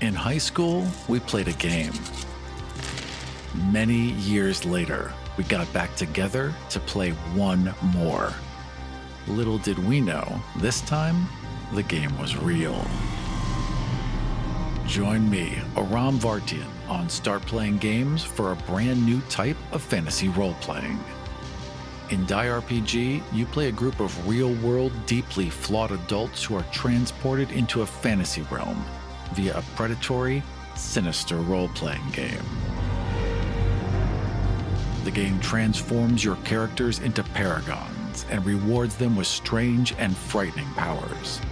In high school, we played a game. Many years later, we got back together to play one more. Little did we know, this time, the game was real. Join me, Aram Vartian, on Start Playing Games for a brand new type of fantasy role-playing. In Die RPG, you play a group of real-world, deeply flawed adults who are transported into a fantasy realm via a predatory, sinister role-playing game. The game transforms your characters into paragons and rewards them with strange and frightening powers.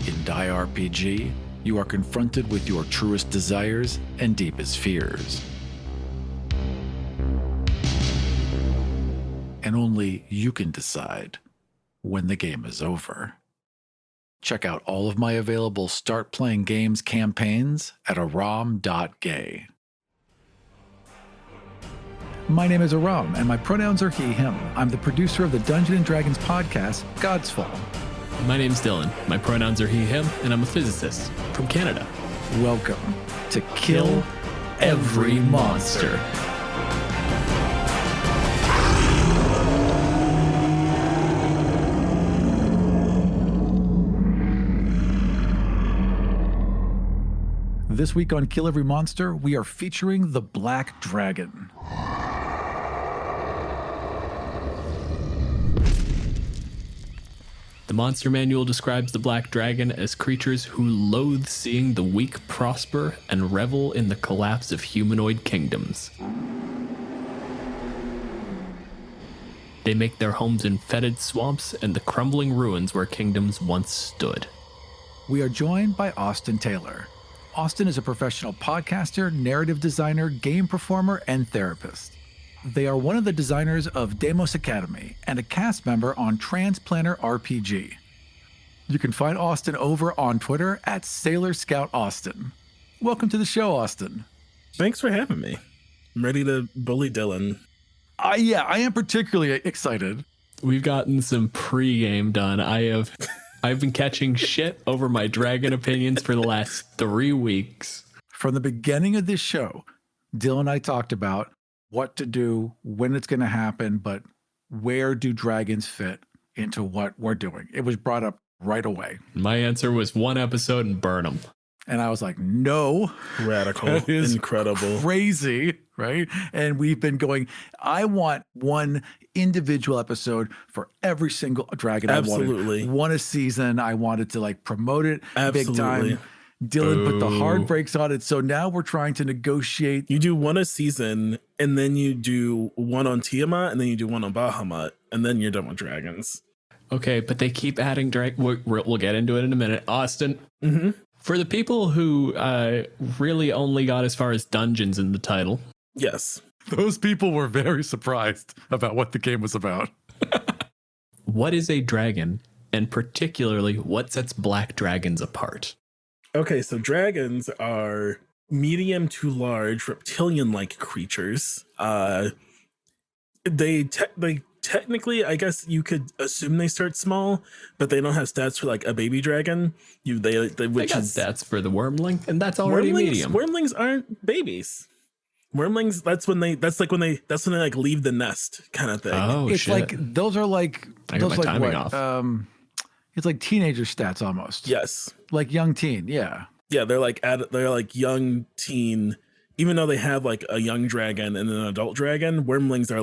In Die RPG, you are confronted with your truest desires and deepest fears. And only you can decide when the game is over. Check out all of my available Start Playing Games campaigns at aram.gay. My name is Aram, and my pronouns are he, him. I'm the producer of the Dungeons & Dragons podcast, God's Fall. My name's Dylan. My pronouns are he, him, and I'm a physicist from Canada. Welcome to Kill Every Monster. This week on Kill Every Monster, we are featuring the Black Dragon. The Monster Manual describes the Black Dragon as creatures who loathe seeing the weak prosper and revel in the collapse of humanoid kingdoms. They make their homes in fetid swamps and the crumbling ruins where kingdoms once stood. We are joined by Austin Taylor. Austin is a professional podcaster, narrative designer, game performer, and therapist. They are one of the designers of Demos Academy and a cast member on Transplanter RPG. You can find Austin over on Twitter at Sailor Scout Austin. Welcome to the show, Austin. Thanks for having me. I'm ready to bully Dylan. I am particularly excited. We've gotten some pre-game done. I've been catching shit over my dragon opinions for the last 3 weeks. From the beginning of this show, Dylan and I talked about what to do, when it's going to happen, but where do dragons fit into what we're doing? It was brought up right away. My answer was 1 episode and burn them. And I was like, no. Radical. That is incredible. Crazy, right? And we've been going, I want one individual episode for every single dragon. Absolutely. I wanted one a season. I wanted to promote it Absolutely. Big time. Dylan put the hard brakes on it. So now we're trying to negotiate. You do one a season, and then you do one on Tiamat, and then you do one on Bahamut, and then you're done with dragons. Okay, but they keep adding we'll get into it in a minute. Austin, for the people who really only got as far as dungeons in the title. Yes. Those people were very surprised about what the game was about. What is a dragon, and particularly what sets black dragons apart? Okay, so dragons are medium to large reptilian-like creatures. They technically, I guess you could assume they start small, but they don't have stats for a baby dragon. They got stats for the wormling, and that's already medium. Wormlings aren't babies. Wormlings, that's when they leave the nest kind of thing. Oh, it's shit. Those are I got my timing off. It's like teenager stats almost. Yes. Like young teen, yeah. Yeah, they're like young teen. Even though they have a young dragon and an adult dragon, wormlings are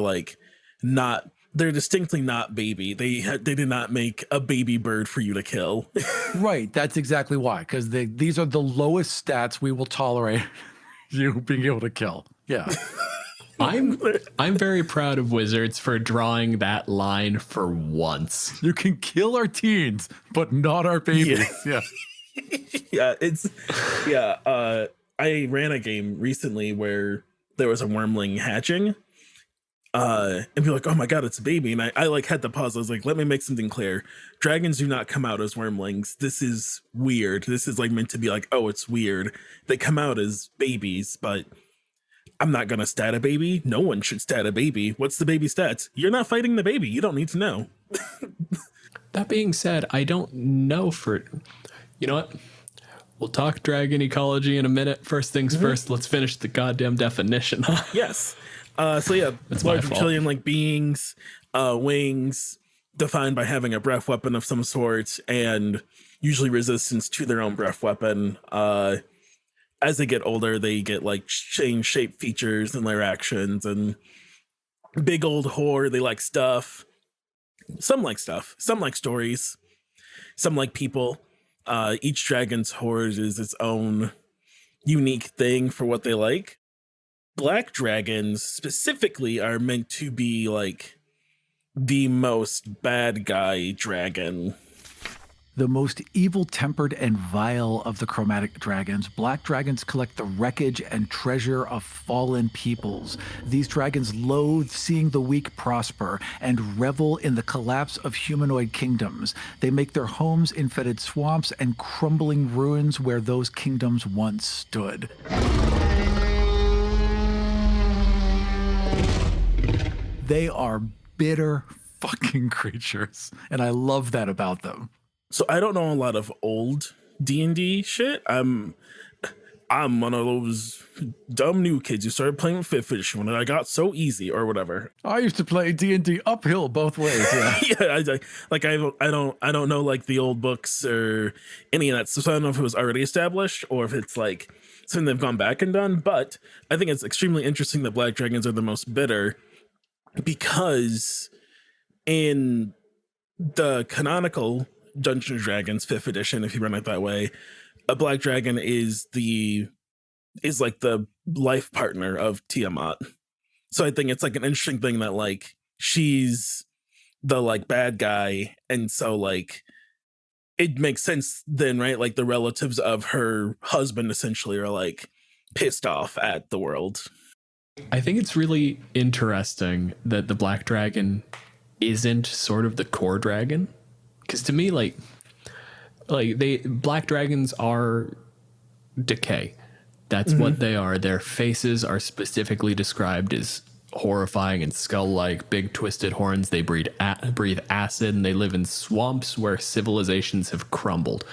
not. They're distinctly not baby. They did not make a baby bird for you to kill. Right. That's exactly why. Because these are the lowest stats we will tolerate you being able to kill. Yeah. I'm very proud of Wizards for drawing that line for once. You can kill our teens, but not our babies. Yeah. I ran a game recently where there was a wormling hatching. And people were like, oh my god, it's a baby. And I had to pause. I was like, let me make something clear. Dragons do not come out as wormlings. This is weird. This is meant to be oh, it's weird. They come out as babies, but I'm not going to stat a baby. No one should stat a baby. What's the baby stats? You're not fighting the baby. You don't need to know. That being said, I don't know you know what? We'll talk dragon ecology in a minute. First things first, let's finish the goddamn definition. Yes. So yeah, That's large my fault. reptilian-like beings, wings, defined by having a breath weapon of some sort, and usually resistance to their own breath weapon. As they get older, they get like change shape features in their actions, and big old whore. They like stuff. Some like stuff. Some like stories. Some like people. Each dragon's horde is its own unique thing for what they like. Black dragons specifically are meant to be like the most bad guy dragon. The most evil-tempered and vile of the chromatic dragons, black dragons collect the wreckage and treasure of fallen peoples. These dragons loathe seeing the weak prosper and revel in the collapse of humanoid kingdoms. They make their homes in fetid swamps and crumbling ruins where those kingdoms once stood. They are bitter fucking creatures, and I love that about them. So I don't know a lot of old D&D shit. I'm one of those dumb new kids who started playing with 5th edition when I got so easy or whatever. I used to play D&D uphill both ways. Yeah. Yeah, I don't know like the old books or any of that. So I don't know if it was already established or if it's like something they've gone back and done. But I think it's extremely interesting that black dragons are the most bitter, because in the canonical Dungeons & Dragons 5th edition, if you run it that way, a black dragon is like the life partner of Tiamat. So I think it's like an interesting thing that like she's the like bad guy, and so like it makes sense then, right? Like the relatives of her husband essentially are like pissed off at the world. I think it's really interesting that the black dragon isn't sort of the core dragon, because to me, like black dragons are decay. That's what they are. Their faces are specifically described as horrifying and skull-like, big twisted horns. They breathe acid, and they live in swamps where civilizations have crumbled.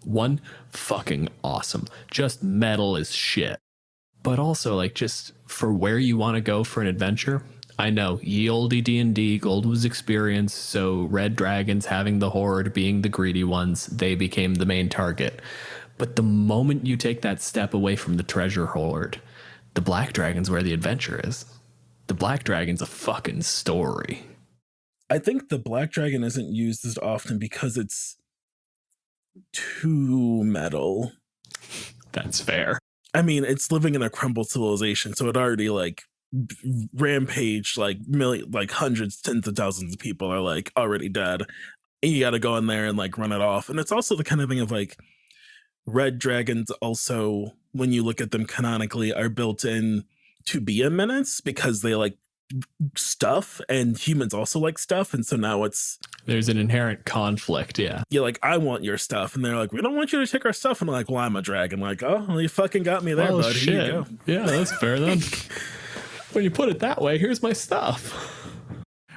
One, fucking awesome. Just metal as shit. But also, like, just for where you want to go for an adventure, I know, ye olde D&D, gold was experience, so red dragons having the horde being the greedy ones, they became the main target. But the moment you take that step away from the treasure hoard, the black dragon's where the adventure is. The black dragon's a fucking story. I think the black dragon isn't used as often because it's too metal. That's fair. I mean, it's living in a crumbled civilization, so it already like rampaged like hundreds, tens of thousands of people are like already dead. And you got to go in there and like run it off. And it's also the kind of thing of like red dragons also, when you look at them canonically, are built in to be a menace because they like stuff, and humans also like stuff, and so now there's an inherent conflict. Yeah, you're like, I want your stuff, and they're like, we don't want you to take our stuff, and I'm like, well, I'm a dragon. Like, oh, well, you fucking got me there, buddy. Shit. Here you go. Yeah, that's fair then. When you put it that way, here's my stuff.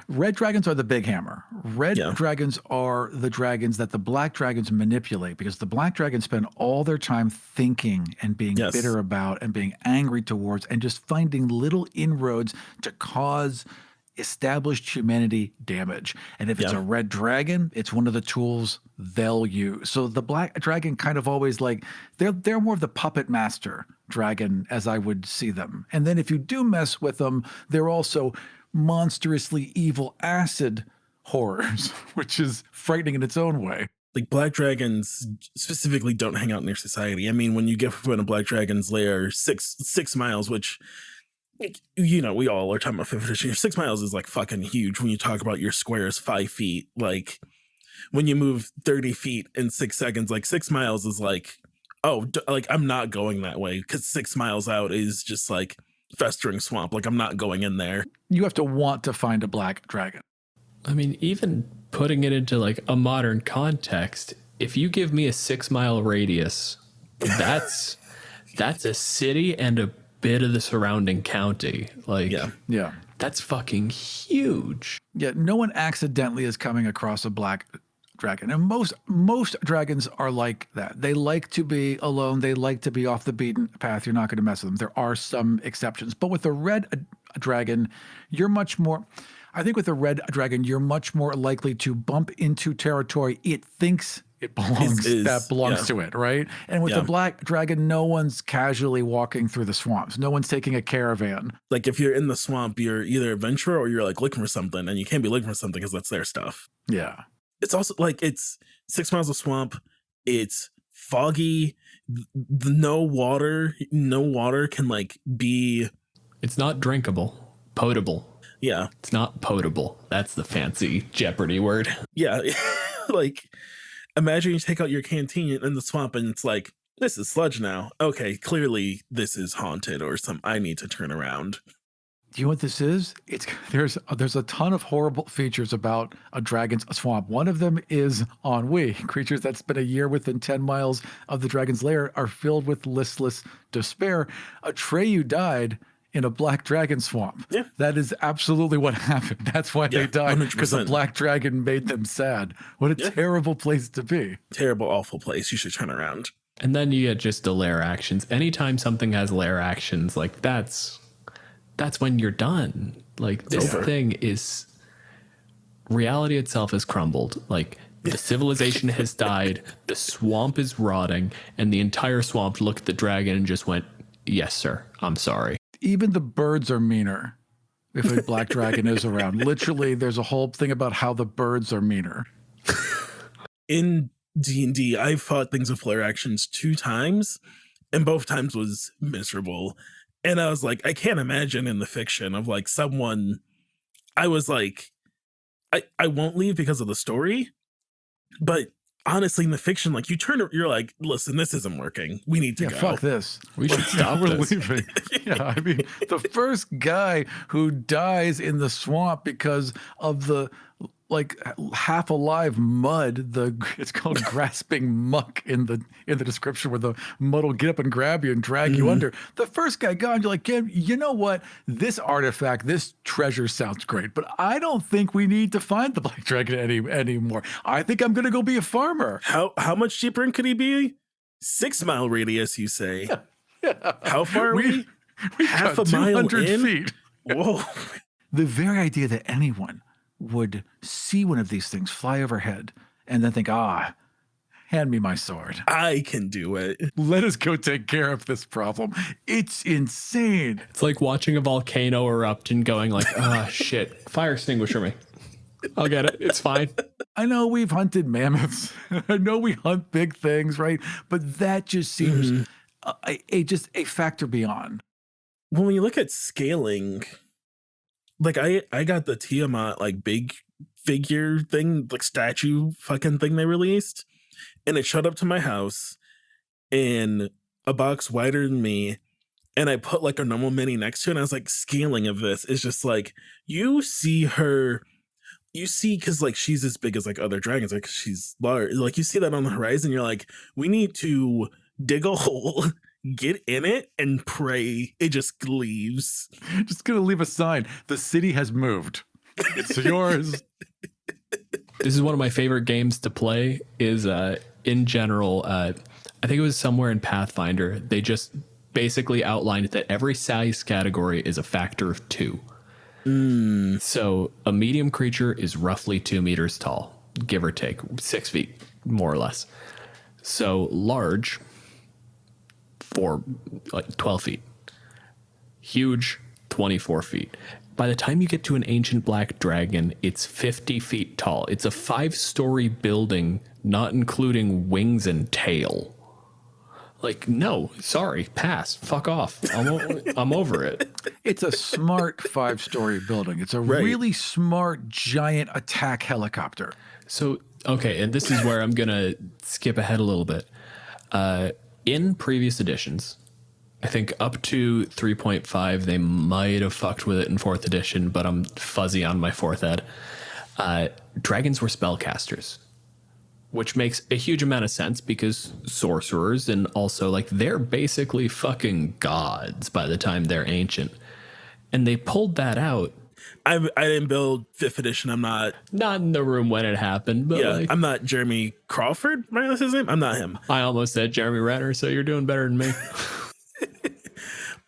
Red dragons are the big hammer. Red dragons are the dragons that the black dragons manipulate, because the black dragons spend all their time thinking and being bitter about and being angry towards and just finding little inroads to cause established humanity damage. And if it's a red dragon, it's one of the tools they'll use. So the black dragon kind of always like, they're more of the puppet master dragon as I would see them. And then if you do mess with them, they're also monstrously evil acid horrors, which is frightening in its own way. Like black dragons specifically don't hang out near society. I mean, when you get from a black dragon's lair 6 miles, which, you know, we all are talking about 5th edition. 6 miles is like fucking huge when you talk about your squares 5 feet. Like when you move 30 feet in 6 seconds, like 6 miles is like, oh, like I'm not going that way, because 6 miles out is just like festering swamp. Like I'm not going in there. You have to want to find a black dragon. I mean, even putting it into like a modern context, if you give me a 6 mile radius, that's a city and a bit of the surrounding county. Like, yeah, that's fucking huge. Yeah, no one accidentally is coming across a black dragon. And most dragons are like that. They like to be alone. They like to be off the beaten path. You're not going to mess with them. There are some exceptions. But with a red dragon, you're much more... I think with a red dragon, you're much more likely to bump into territory it thinks it belongs, that belongs to it, right? And with the black dragon, no one's casually walking through the swamps. No one's taking a caravan. Like if you're in the swamp, you're either a adventurer or you're like looking for something, and you can't be looking for something because that's their stuff. Yeah. It's also like it's 6 miles of swamp. It's foggy. No water can like be. It's not drinkable, potable. Yeah. It's not potable. That's the fancy Jeopardy word. Yeah. Like, imagine you take out your canteen in the swamp and it's like, this is sludge now. Okay, clearly this is haunted or I need to turn around. Do you know what this is? There's a ton of horrible features about a dragon's swamp. One of them is ennui. Creatures that spend a year within 10 miles of the dragon's lair are filled with listless despair. Atreyu died in a black dragon swamp. Yeah. That is absolutely what happened. That's why they died, because a black dragon made them sad. What a terrible place to be. Terrible, awful place. You should turn around. And then you get just the lair actions. Anytime something has lair actions, like that's when you're done. Like this thing is, reality itself has crumbled. Like the civilization has died, the swamp is rotting, and the entire swamp looked at the dragon and just went, yes, sir, I'm sorry. Even the birds are meaner if a black dragon is around. Literally, there's a whole thing about how the birds are meaner. In D&D, I fought things with flare actions 2 times, and both times was miserable. And I was like, I can't imagine in the fiction of like someone, I was like, I won't leave because of the story, but honestly, in the fiction, like you're like, listen, this isn't working. We need to go. Fuck this. We should stop We're this. leaving. Yeah, I mean, the first guy who dies in the swamp because of the like half alive mud, it's called grasping muck in the description, where the mud will get up and grab you and drag you under. The first guy gone, you're like, you know what? This artifact, this treasure sounds great, but I don't think we need to find the black dragon anymore. I think I'm gonna go be a farmer. How much deeper in could he be? 6 mile radius, you say? Yeah. How far are we? Half a mile 200 in? feet. Whoa. The very idea that anyone would see one of these things fly overhead and then think, hand me my sword. I can do it. Let us go take care of this problem. It's insane. It's like watching a volcano erupt and going like, shit, fire extinguisher me. I'll get it. It's fine. I know we've hunted mammoths. I know we hunt big things, right? But that just seems just a factor beyond. When you look at scaling, like I got the Tiamat like big figure thing, like statue fucking thing they released, and it showed up to my house in a box wider than me, and I put like a normal mini next to it, and I was like, scaling of this is just like, you see, because like she's as big as like other dragons, like she's large, like you see that on the horizon, you're like, we need to dig a hole, get in it, and pray it just leaves. Just gonna leave a sign. The city has moved. It's yours. This is one of my favorite games to play. Is in general, I think it was somewhere in Pathfinder. They just basically outlined that every size category is a factor of 2. So a medium creature is roughly 2 meters tall, give or take 6 feet, more or less. So large, for like 12 feet. Huge, 24 feet. By the time you get to an ancient black dragon, it's 50 feet tall. It's a 5-story building, not including wings and tail. Like, no, sorry, pass, fuck off. I'm over it. It's a smart 5-story building. It's a really smart, giant attack helicopter. So, okay, and this is where I'm going to skip ahead a little bit. In previous editions, I think up to 3.5, they might have fucked with it in 4th edition, but I'm fuzzy on my 4th ed. Dragons were spellcasters, which makes a huge amount of sense because sorcerers, and also like they're basically fucking gods by the time they're ancient. And they pulled that out. I didn't build 5th edition. I'm not in the room when it happened, but like, I'm not Jeremy Crawford, right? That's his name. I'm not him. I almost said Jeremy Renner, so you're doing better than me.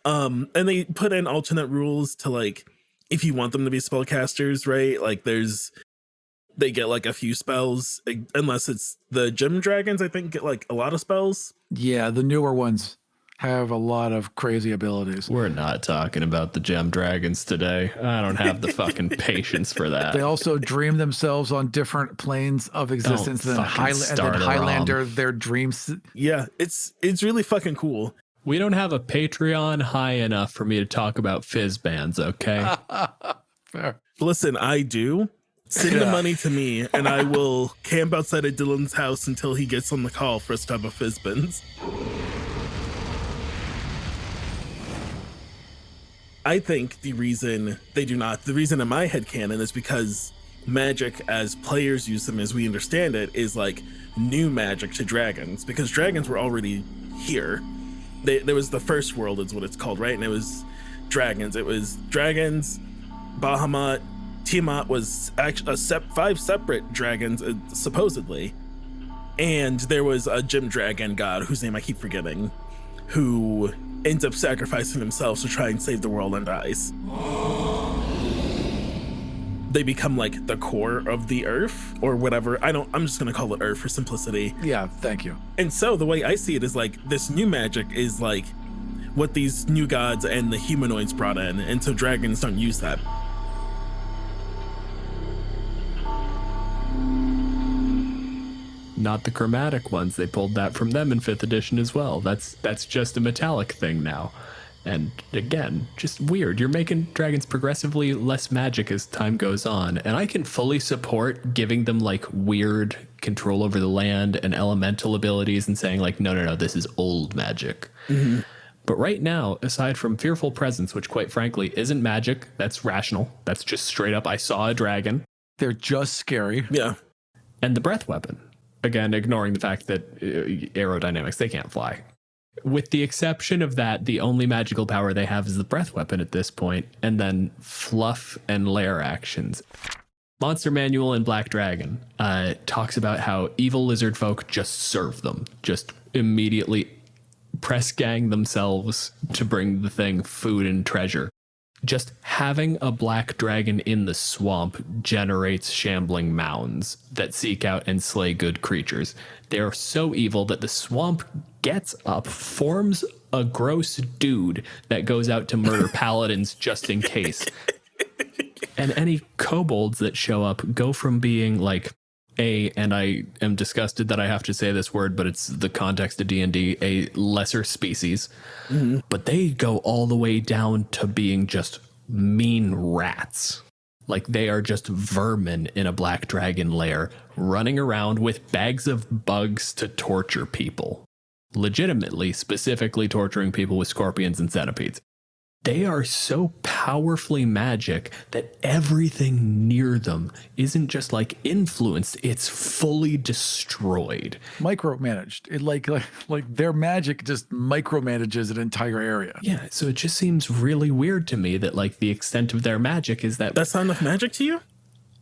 And they put in alternate rules to like if you want them to be spellcasters, right? Like they get like a few spells, unless it's the gem dragons, I think, get like a lot of spells. Yeah, the newer ones have a lot of crazy abilities. We're not talking about the gem dragons today. I don't have the fucking patience for that. They also dream themselves on different planes of existence than Highlander, their dreams. Yeah, it's really fucking cool. We don't have a Patreon high enough for me to talk about fizz bands, okay? Fair. Listen, I do. Send the money to me, and I will camp outside of Dylan's house until he gets on the call for us to have a fizz bins. I think the reason they do not, the reason in my headcanon is because magic as players use them as we understand it is like new magic to dragons, because dragons were already here. There was the first world is what it's called, right? And it was dragons. It was dragons, Bahamut, Tiamat was actually 5 separate dragons, supposedly. And there was a gem dragon god, whose name I keep forgetting, who ends up sacrificing themselves to try and save the world and dies. They become like the core of the earth or whatever. I'm just going to call it earth for simplicity. Yeah, thank you. And so the way I see it is like this new magic is like what these new gods and the humanoids brought in. And so dragons don't use that. Not the chromatic ones. They pulled that from them in 5th edition as well. That's just a metallic thing now. And again, just weird. You're making dragons progressively less magic as time goes on. And I can fully support giving them like weird control over the land and elemental abilities and saying like, no, this is old magic. Mm-hmm. But right now, aside from Fearful Presence, which quite frankly isn't magic, that's rational. That's just straight up, I saw a dragon. They're just scary. Yeah. And the breath weapon. Again, ignoring the fact that aerodynamics, they can't fly. With the exception of that, the only magical power they have is the breath weapon at this point, and then fluff and lair actions. Monster Manual in Black Dragon talks about how evil lizard folk just serve them, just immediately press gang themselves to bring the thing food and treasure. Just having a black dragon in the swamp generates shambling mounds that seek out and slay good creatures. They are so evil that the swamp gets up, forms a gross dude that goes out to murder paladins just in case. And any kobolds that show up go from being like and I am disgusted that I have to say this word, but it's the context of D&D, a lesser species. Mm-hmm. But they go all the way down to being just mean rats. Like they are just vermin in a black dragon lair, running around with bags of bugs to torture people. Legitimately, specifically torturing people with scorpions and centipedes. They are so powerfully magic that everything near them isn't just like influenced, it's fully destroyed. Micromanaged. It like their magic just micromanages an entire area. Yeah, so it just seems really weird to me that like the extent of their magic is that that's not enough magic to you?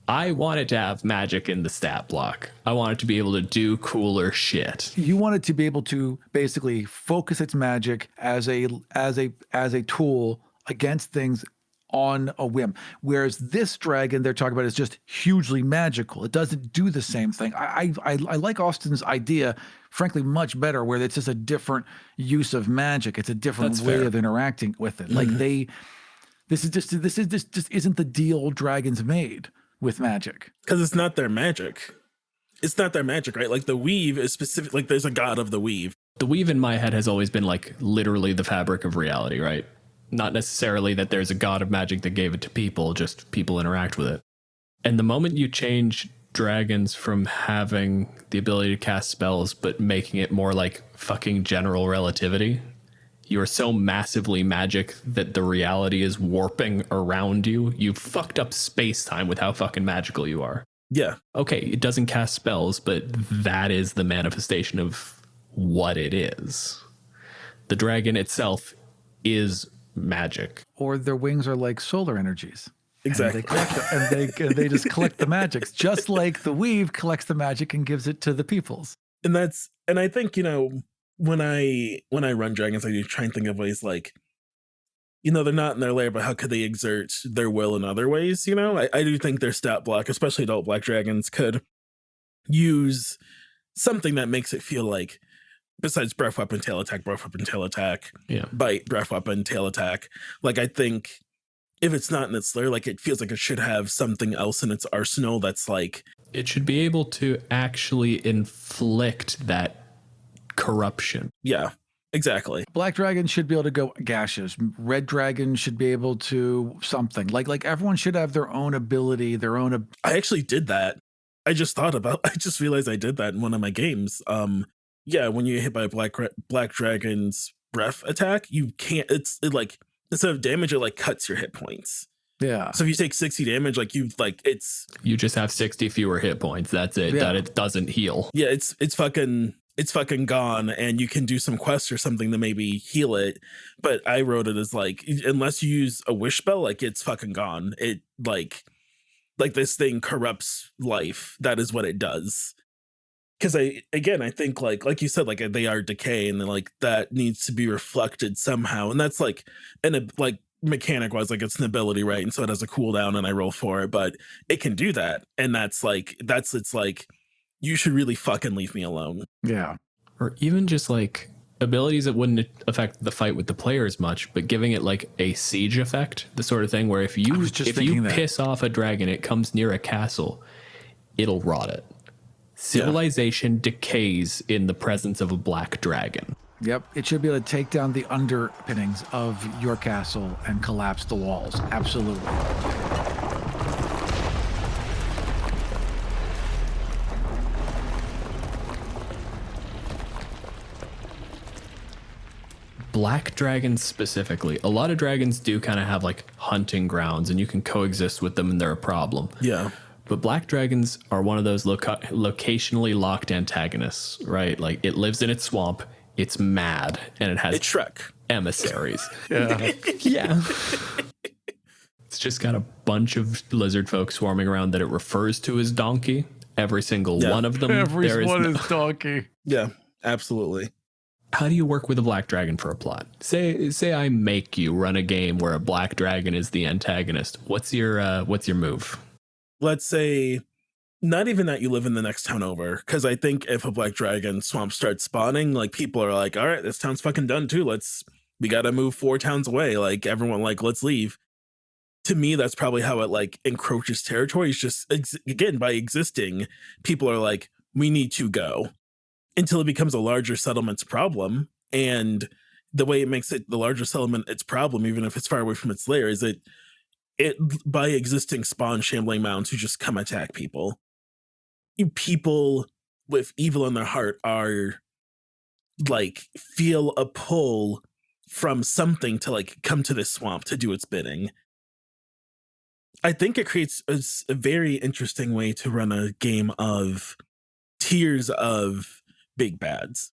I want it to have magic in the stat block. I want it to be able to do cooler shit. You want it to be able to basically focus its magic as a tool against things on a whim. Whereas this dragon they're talking about is just hugely magical. It doesn't do the same thing. I like Austin's idea, frankly, much better, where it's just a different use of magic. It's a different way of interacting with it. Mm-hmm. Like this just isn't the deal dragons made with magic, because it's not their magic. It's not their magic, right? Like the weave is specific. Like there's a god of the weave. The weave in my head has always been like literally the fabric of reality, right? Not necessarily that there's a god of magic that gave it to people, just people interact with it. And the moment you change dragons from having the ability to cast spells, but making it more like fucking general relativity, you are so massively magic that the reality is warping around you. You've fucked up space-time with how fucking magical you are. Yeah. Okay, it doesn't cast spells, but that is the manifestation of what it is. The dragon itself is magic. Or their wings are like solar energies. Exactly. And they just collect the magics, just like the weave collects the magic and gives it to the peoples. And I think, when I run dragons, I do try and think of ways like, they're not in their lair, but how could they exert their will in other ways? I do think their stat block, especially adult black dragons, could use something that makes it feel like, besides breath weapon, tail attack, bite, breath weapon, tail attack. Like, I think if it's not in its lair, like, it feels like it should have something else in its arsenal that's like, it should be able to actually inflict that corruption. Yeah, exactly. Black dragon should be able to go gaseous. Red dragon should be able to something. Like everyone should have their own ability, I actually did that. I just realized I did that in one of my games. Yeah, when you get hit by a black dragon's breath attack, you can't, instead of damage, it like cuts your hit points. Yeah. So if you take 60 damage, you just have 60 fewer hit points. That's it. Yeah. That it doesn't heal. Yeah, it's fucking gone, and you can do some quest or something to maybe heal it. But I wrote it as like, unless you use a wish spell, like, it's fucking gone. It like this thing corrupts life. That is what it does. Because I think like you said, like, they are decay, and then like that needs to be reflected somehow. And that's like, and like mechanic wise, like, it's an ability, right? And so it has a cooldown, and I roll for it, but it can do that. And it's like, you should really fucking leave me alone. Yeah. Or even just like abilities that wouldn't affect the fight with the players much, but giving it like a siege effect, the sort of thing where if you piss off a dragon, it comes near a castle, it'll rot it. Civilization decays in the presence of a black dragon. Yep. It should be able to take down the underpinnings of your castle and collapse the walls. Absolutely. Black dragons specifically, a lot of dragons do kind of have like hunting grounds, and you can coexist with them and they're a problem. Yeah. But black dragons are one of those locationally locked antagonists, right? Like, it lives in its swamp, it's mad, and it has Shrek emissaries. Yeah. Yeah. It's just got a bunch of lizard folk swarming around that it refers to as donkey. Every single one of them. Everyone is donkey. Yeah, absolutely. How do you work with a black dragon for a plot? Say I make you run a game where a black dragon is the antagonist. What's your move? Let's say not even that you live in the next town over, because I think if a black dragon swamp starts spawning, like, people are like, all right, this town's fucking done too. We got to move 4 towns away. Like, everyone, like, let's leave. To me, that's probably how it like encroaches territory. It's just, again, by existing, people are like, we need to go, until it becomes a larger settlement's problem. And the way it makes it the larger settlement its problem, even if it's far away from its lair, is it by existing spawn shambling mounds who just come attack people. People with evil in their heart are like, feel a pull from something to like come to this swamp to do its bidding. I think it creates a very interesting way to run a game of tiers of big bads.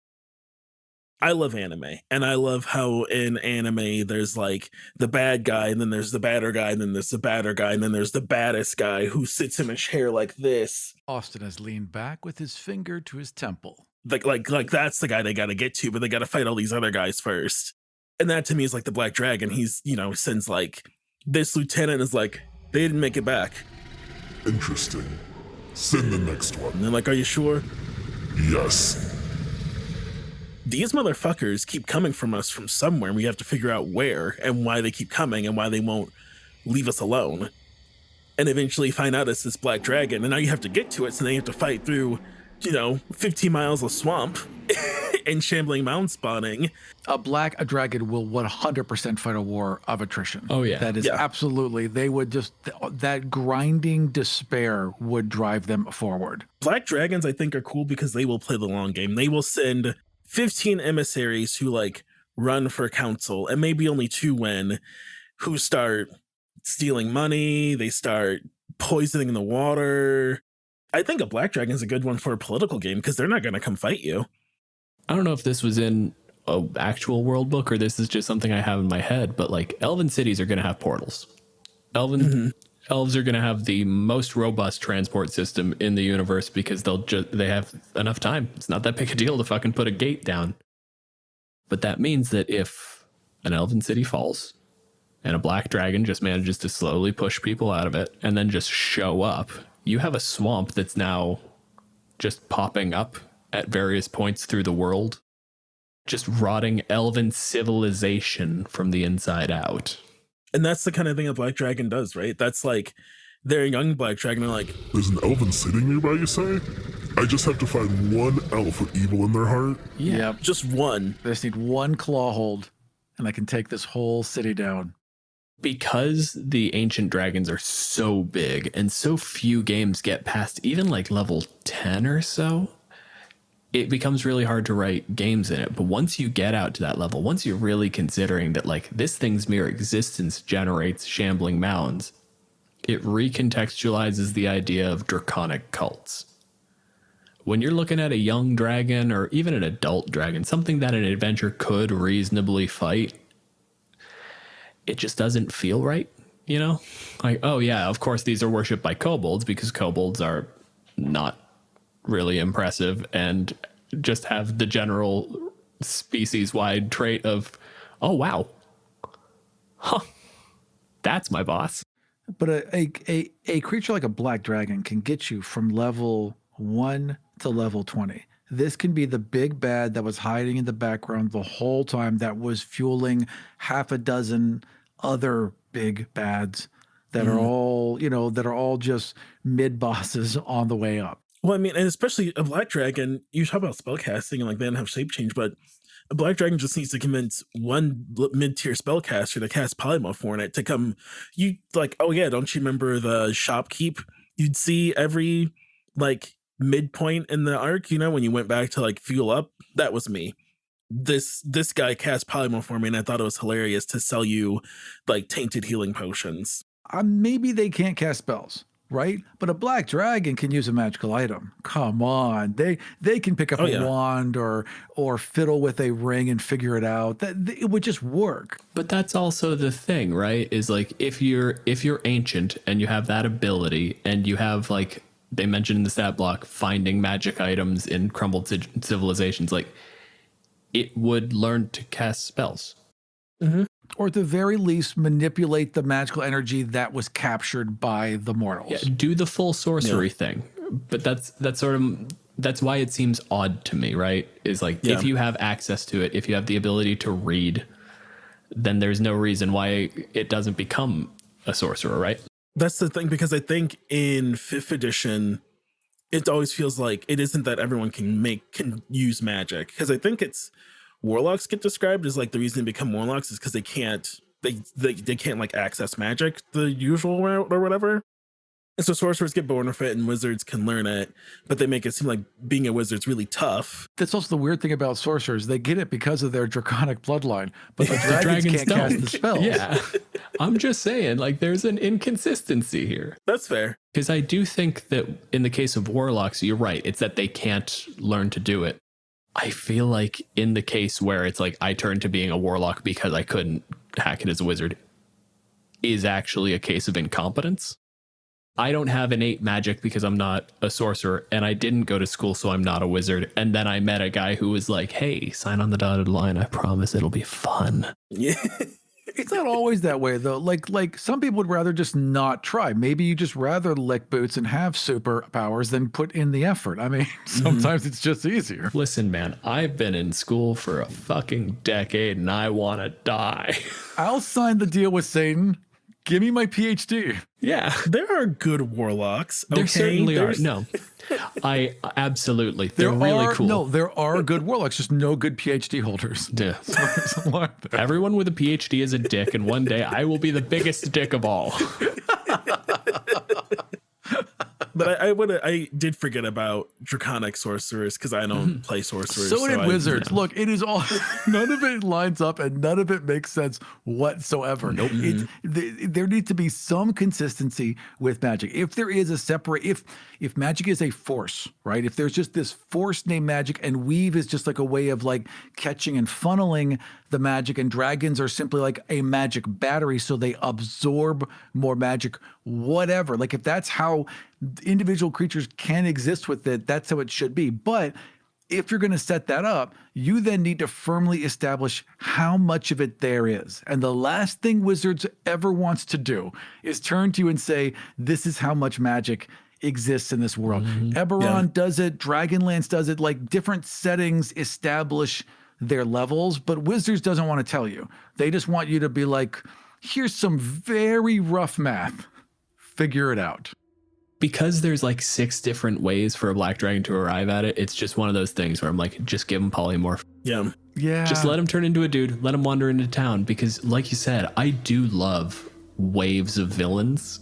I love anime, and I love how in anime there's like the bad guy, and then there's the badder guy, and then there's the badder guy, and then there's the baddest guy who sits in a chair like this. Austin has leaned back with his finger to his temple. Like that's the guy they got to get to, but they got to fight all these other guys first. And that to me is like the black dragon. He's, sends like, this lieutenant is like, they didn't make it back. Interesting. Send the next one. And they're like, are you sure? Yes. These motherfuckers keep coming from us from somewhere, and we have to figure out where and why they keep coming and why they won't leave us alone. And eventually find out it's this black dragon, and now you have to get to it, so now you have to fight through, 15 miles of swamp and shambling mound spawning. A dragon will 100% fight a war of attrition. Oh, yeah. That is absolutely, they would just, that grinding despair would drive them forward. Black dragons, I think, are cool because they will play the long game. They will send 15 emissaries who like run for council, and maybe only 2 win, who start stealing money. They start poisoning the water. I think a black dragon is a good one for a political game because they're not going to come fight you. I don't know if this was in an actual world book or this is just something I have in my head, but like, elven cities are going to have portals. elves are going to have the most robust transport system in the universe because they have enough time. It's not that big a deal to fucking put a gate down. But that means that if an elven city falls and a black dragon just manages to slowly push people out of it and then just show up, you have a swamp that's now just popping up at various points through the world, just rotting elven civilization from the inside out. And that's the kind of thing a black dragon does, right? That's like, they're a young black dragon. They're like, There's an elven city nearby, you say? I just have to find one elf with evil in their heart? Yeah. just one. They just need one claw hold, and I can take this whole city down. Because the ancient dragons are so big and so few games get past even like level 10 or so, it becomes really hard to write games in it. But once you get out to that level, once you're really considering that like this thing's mere existence generates shambling mounds, it recontextualizes the idea of draconic cults. When you're looking at a young dragon or even an adult dragon, something that an adventure could reasonably fight, it just doesn't feel right, you know? Like, oh yeah, of course these are worshipped by kobolds because kobolds are not really impressive and just have the general species-wide trait of, oh wow, huh, that's my boss. But a creature like a black dragon can get you from level 1 to level 20. This can be the big bad that was hiding in the background the whole time, that was fueling half a dozen other big bads that are all, that are all just mid bosses on the way up. Well, I mean, and especially a black dragon, you talk about spellcasting and like they don't have shape change, but a black dragon just needs to convince one mid-tier spellcaster to cast polymorph for it to come. You like, oh yeah, don't you remember the shopkeep? You'd see every like midpoint in the arc, when you went back to like fuel up. That was me. This guy cast polymorph for me, and I thought it was hilarious to sell you like tainted healing potions. Maybe they can't cast spells, right? But a black dragon can use a magical item. Come on, they can pick up a wand or fiddle with a ring and figure it out. That it would just work. But that's also the thing, right? Is like if you're ancient and you have that ability, and you have like they mentioned in the stat block, finding magic items in crumbled civilizations, like it would learn to cast spells. Mm-hmm. Or at the very least, manipulate the magical energy that was captured by the mortals. Yeah, do the full sorcery thing. But that's why it seems odd to me, right? Is like if you have access to it, if you have the ability to read, then there's no reason why it doesn't become a sorcerer, right? That's the thing, because I think in 5th edition, it always feels like it isn't that everyone can use magic, because I think it's warlocks get described as like the reason they become warlocks is because they can't like access magic the usual route or whatever. And so sorcerers get born with it and wizards can learn it, but they make it seem like being a wizard's really tough. That's also the weird thing about sorcerers. They get it because of their draconic bloodline, but the dragons can't cast the spells. Yeah. I'm just saying, like, there's an inconsistency here. That's fair. Because I do think that in the case of warlocks, you're right. It's that they can't learn to do it. I feel like in the case where it's like I turned to being a warlock because I couldn't hack it as a wizard is actually a case of incompetence. I don't have innate magic because I'm not a sorcerer, and I didn't go to school, so I'm not a wizard. And then I met a guy who was like, hey, sign on the dotted line. I promise it'll be fun. Yeah. It's not always that way, though. Like some people would rather just not try. Maybe you just rather lick boots and have superpowers than put in the effort. I mean, sometimes it's just easier. Listen, man, I've been in school for a fucking decade, and I want to die. I'll sign the deal with Satan. Give me my PhD. Yeah. There are good warlocks. There certainly are. No, I absolutely. They're really cool. No, there are good warlocks, just no good PhD holders. Yeah. So Everyone with a PhD is a dick, and one day I will be the biggest dick of all. But I did forget about draconic sorcerers because I don't play sorcerers. So did wizards. Look, it is all, none of it lines up and none of it makes sense whatsoever. Nope. There needs to be some consistency with magic. If there is a separate, if magic is a force, right? If there's just this force named magic and weave is just like a way of like catching and funneling the magic, and dragons are simply like a magic battery, so they absorb more magic, whatever. Like if that's how individual creatures can exist with it, that's how it should be. But if you're going to set that up, you then need to firmly establish how much of it there is. And the last thing Wizards ever wants to do is turn to you and say, this is how much magic exists in this world. Eberron does it, Dragonlance does it, like different settings establish their levels, but Wizards doesn't want to tell you. They just want you to be like, here's some very rough math. Figure it out. Because there's like 6 different ways for a black dragon to arrive at it, it's just one of those things where I'm like, just give him polymorph. Yeah. Just let him turn into a dude. Let him wander into town. Because like you said, I do love waves of villains.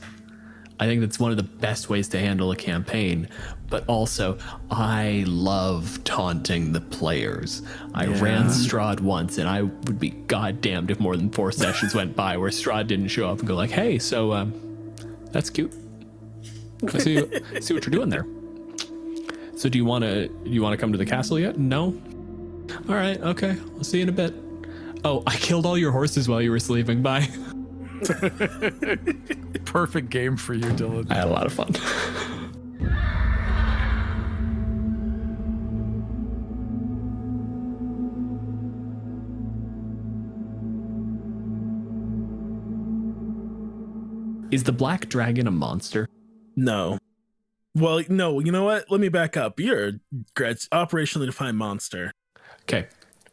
I think that's one of the best ways to handle a campaign. But also, I love taunting the players. I ran Strahd once, and I would be goddamned if more than 4 sessions went by where Strahd didn't show up and go like, hey, so that's cute. I see what you're doing there. So do you want to come to the castle yet? No? All right, okay. I'll see you in a bit. Oh, I killed all your horses while you were sleeping. Bye. Perfect game for you, Dylan. I had a lot of fun. Is the black dragon a monster? No. Well, no, you know what? Let me back up. You're a operationally defined monster. Okay.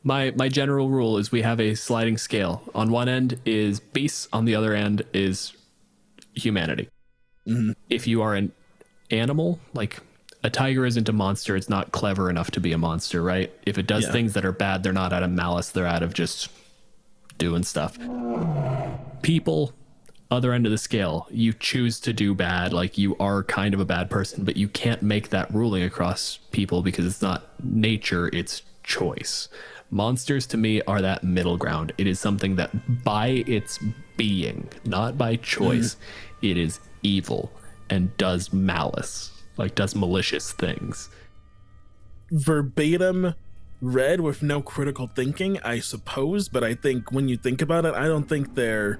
My general rule is we have a sliding scale. On one end is beasts, on the other end is humanity. If you are an animal, like a tiger isn't a monster, it's not clever enough to be a monster, right? If it does things that are bad, they're not out of malice, they're out of just doing stuff. People, other end of the scale, you choose to do bad, like you are kind of a bad person, but you can't make that ruling across people because it's not nature, it's choice. Monsters to me are that middle ground. It is something that by its being, not by choice, it is evil and does malice, like does malicious things. Verbatim read with no critical thinking, I suppose, but I think when you think about it, I don't think they're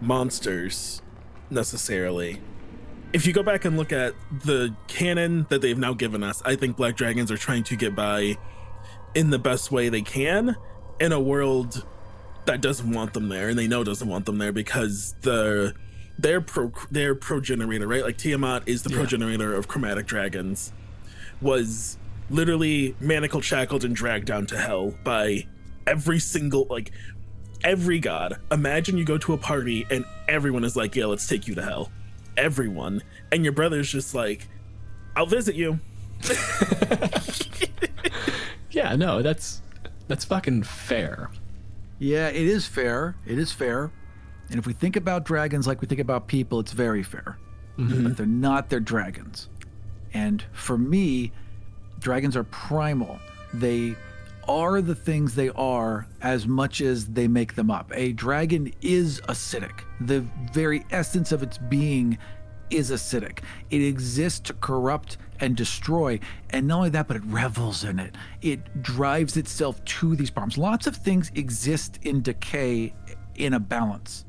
monsters necessarily. If you go back and look at the canon that they've now given us, I think black dragons are trying to get by in the best way they can in a world that doesn't want them there, and they know doesn't want them there because their progenerator, right? Like Tiamat is the progenitor of chromatic dragons, was literally manacled, shackled, and dragged down to hell by every single, like every god. Imagine you go to a party and everyone is like, yeah, let's take you to hell. Everyone. And your brother's just like, I'll visit you. Yeah, no, that's fucking fair. Yeah, it is fair. It is fair. And if we think about dragons like we think about people, it's very fair. But they're not, they're dragons. And for me, dragons are primal. They are the things they are as much as they make them up. A dragon is acidic. The very essence of its being is acidic. It exists to corrupt and destroy. And not only that, but it revels in it. It drives itself to these problems. Lots of things exist in decay in a balance.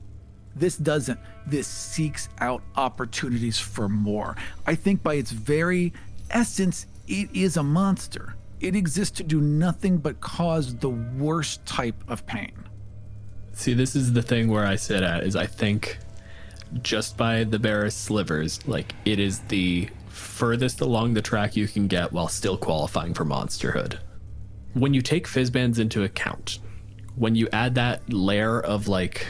This doesn't. This seeks out opportunities for more. I think by its very essence, it is a monster. It exists to do nothing but cause the worst type of pain. See, this is the thing where I sit at, is I think just by the barest slivers, like it is the furthest along the track you can get while still qualifying for monsterhood. When you take Fizzbands into account, when you add that layer of like,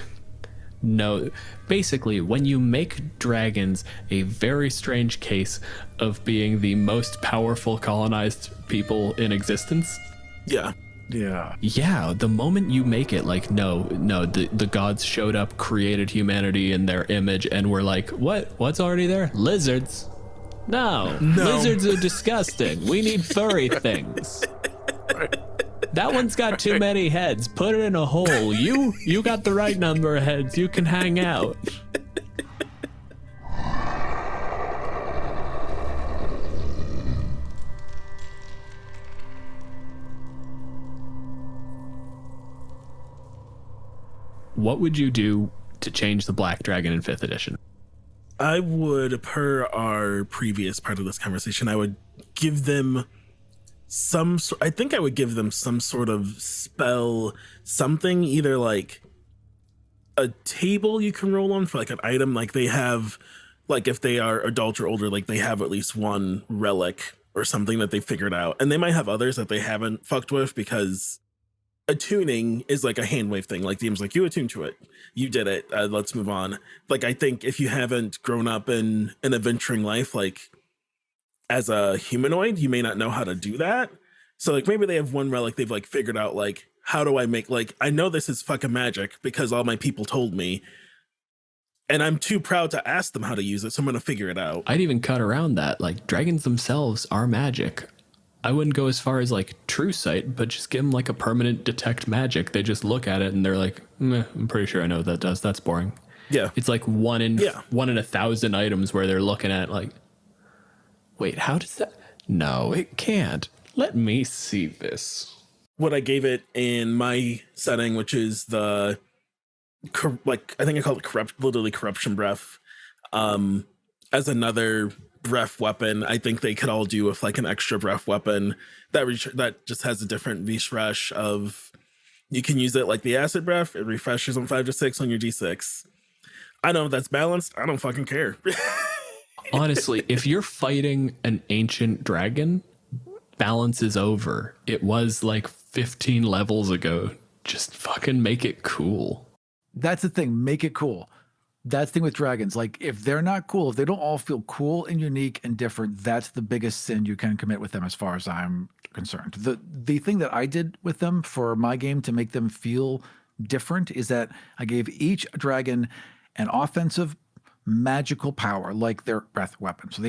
no, basically when you make dragons a very strange case of being the most powerful colonized people in existence. Yeah. Yeah, the moment you make it like, no, the gods showed up, created humanity in their image, and we're like, what's already there? Lizards. No, No. lizards are disgusting. We need furry things. That one's got too many heads. Put it in a hole. You got the right number of heads. You can hang out. What would you do to change the Black Dragon in 5th edition? I would, per our previous part of this conversation, I would give them I think I would give them some sort of spell, something, either like a table you can roll on for like an item. Like they have, like if they are adult or older, like they have at least one relic or something that they figured out. And they might have others that they haven't fucked with, because attuning is like a hand wave thing. Like the game's like, you attune to it, you did it, let's move on. Like I think if you haven't grown up in an adventuring life, like as a humanoid, you may not know how to do that. So like maybe they have one relic they've like figured out, like, how do I make, like, I know this is fucking magic because all my people told me, and I'm too proud to ask them how to use it, so I'm gonna figure it out. I'd even cut around that. Like, dragons themselves are magic. I wouldn't go as far as like true sight, but just give them like a permanent detect magic. They just look at it and they're like, meh, I'm pretty sure I know what that does. That's boring. Yeah. It's like one in 1,000 items where they're looking at like, wait, how does that? No, it can't. Let me see this. What I gave it in my setting, which is the, like, I think I call it literally corruption breath, as another breath weapon. I think they could all do with like an extra breath weapon that just has a different refresh of, you can use it like the acid breath. It refreshes on 5 to 6 on your d6. I know if that's balanced. I don't fucking care. Honestly, if you're fighting an ancient dragon, balance is over. It was like 15 levels ago. Just fucking make it cool. That's the thing. Make it cool. That's the thing with dragons. Like, if they're not cool, if they don't all feel cool and unique and different, that's the biggest sin you can commit with them, as far as I'm concerned. The thing that I did with them for my game to make them feel different is that I gave each dragon an offensive magical power, like their breath weapon. So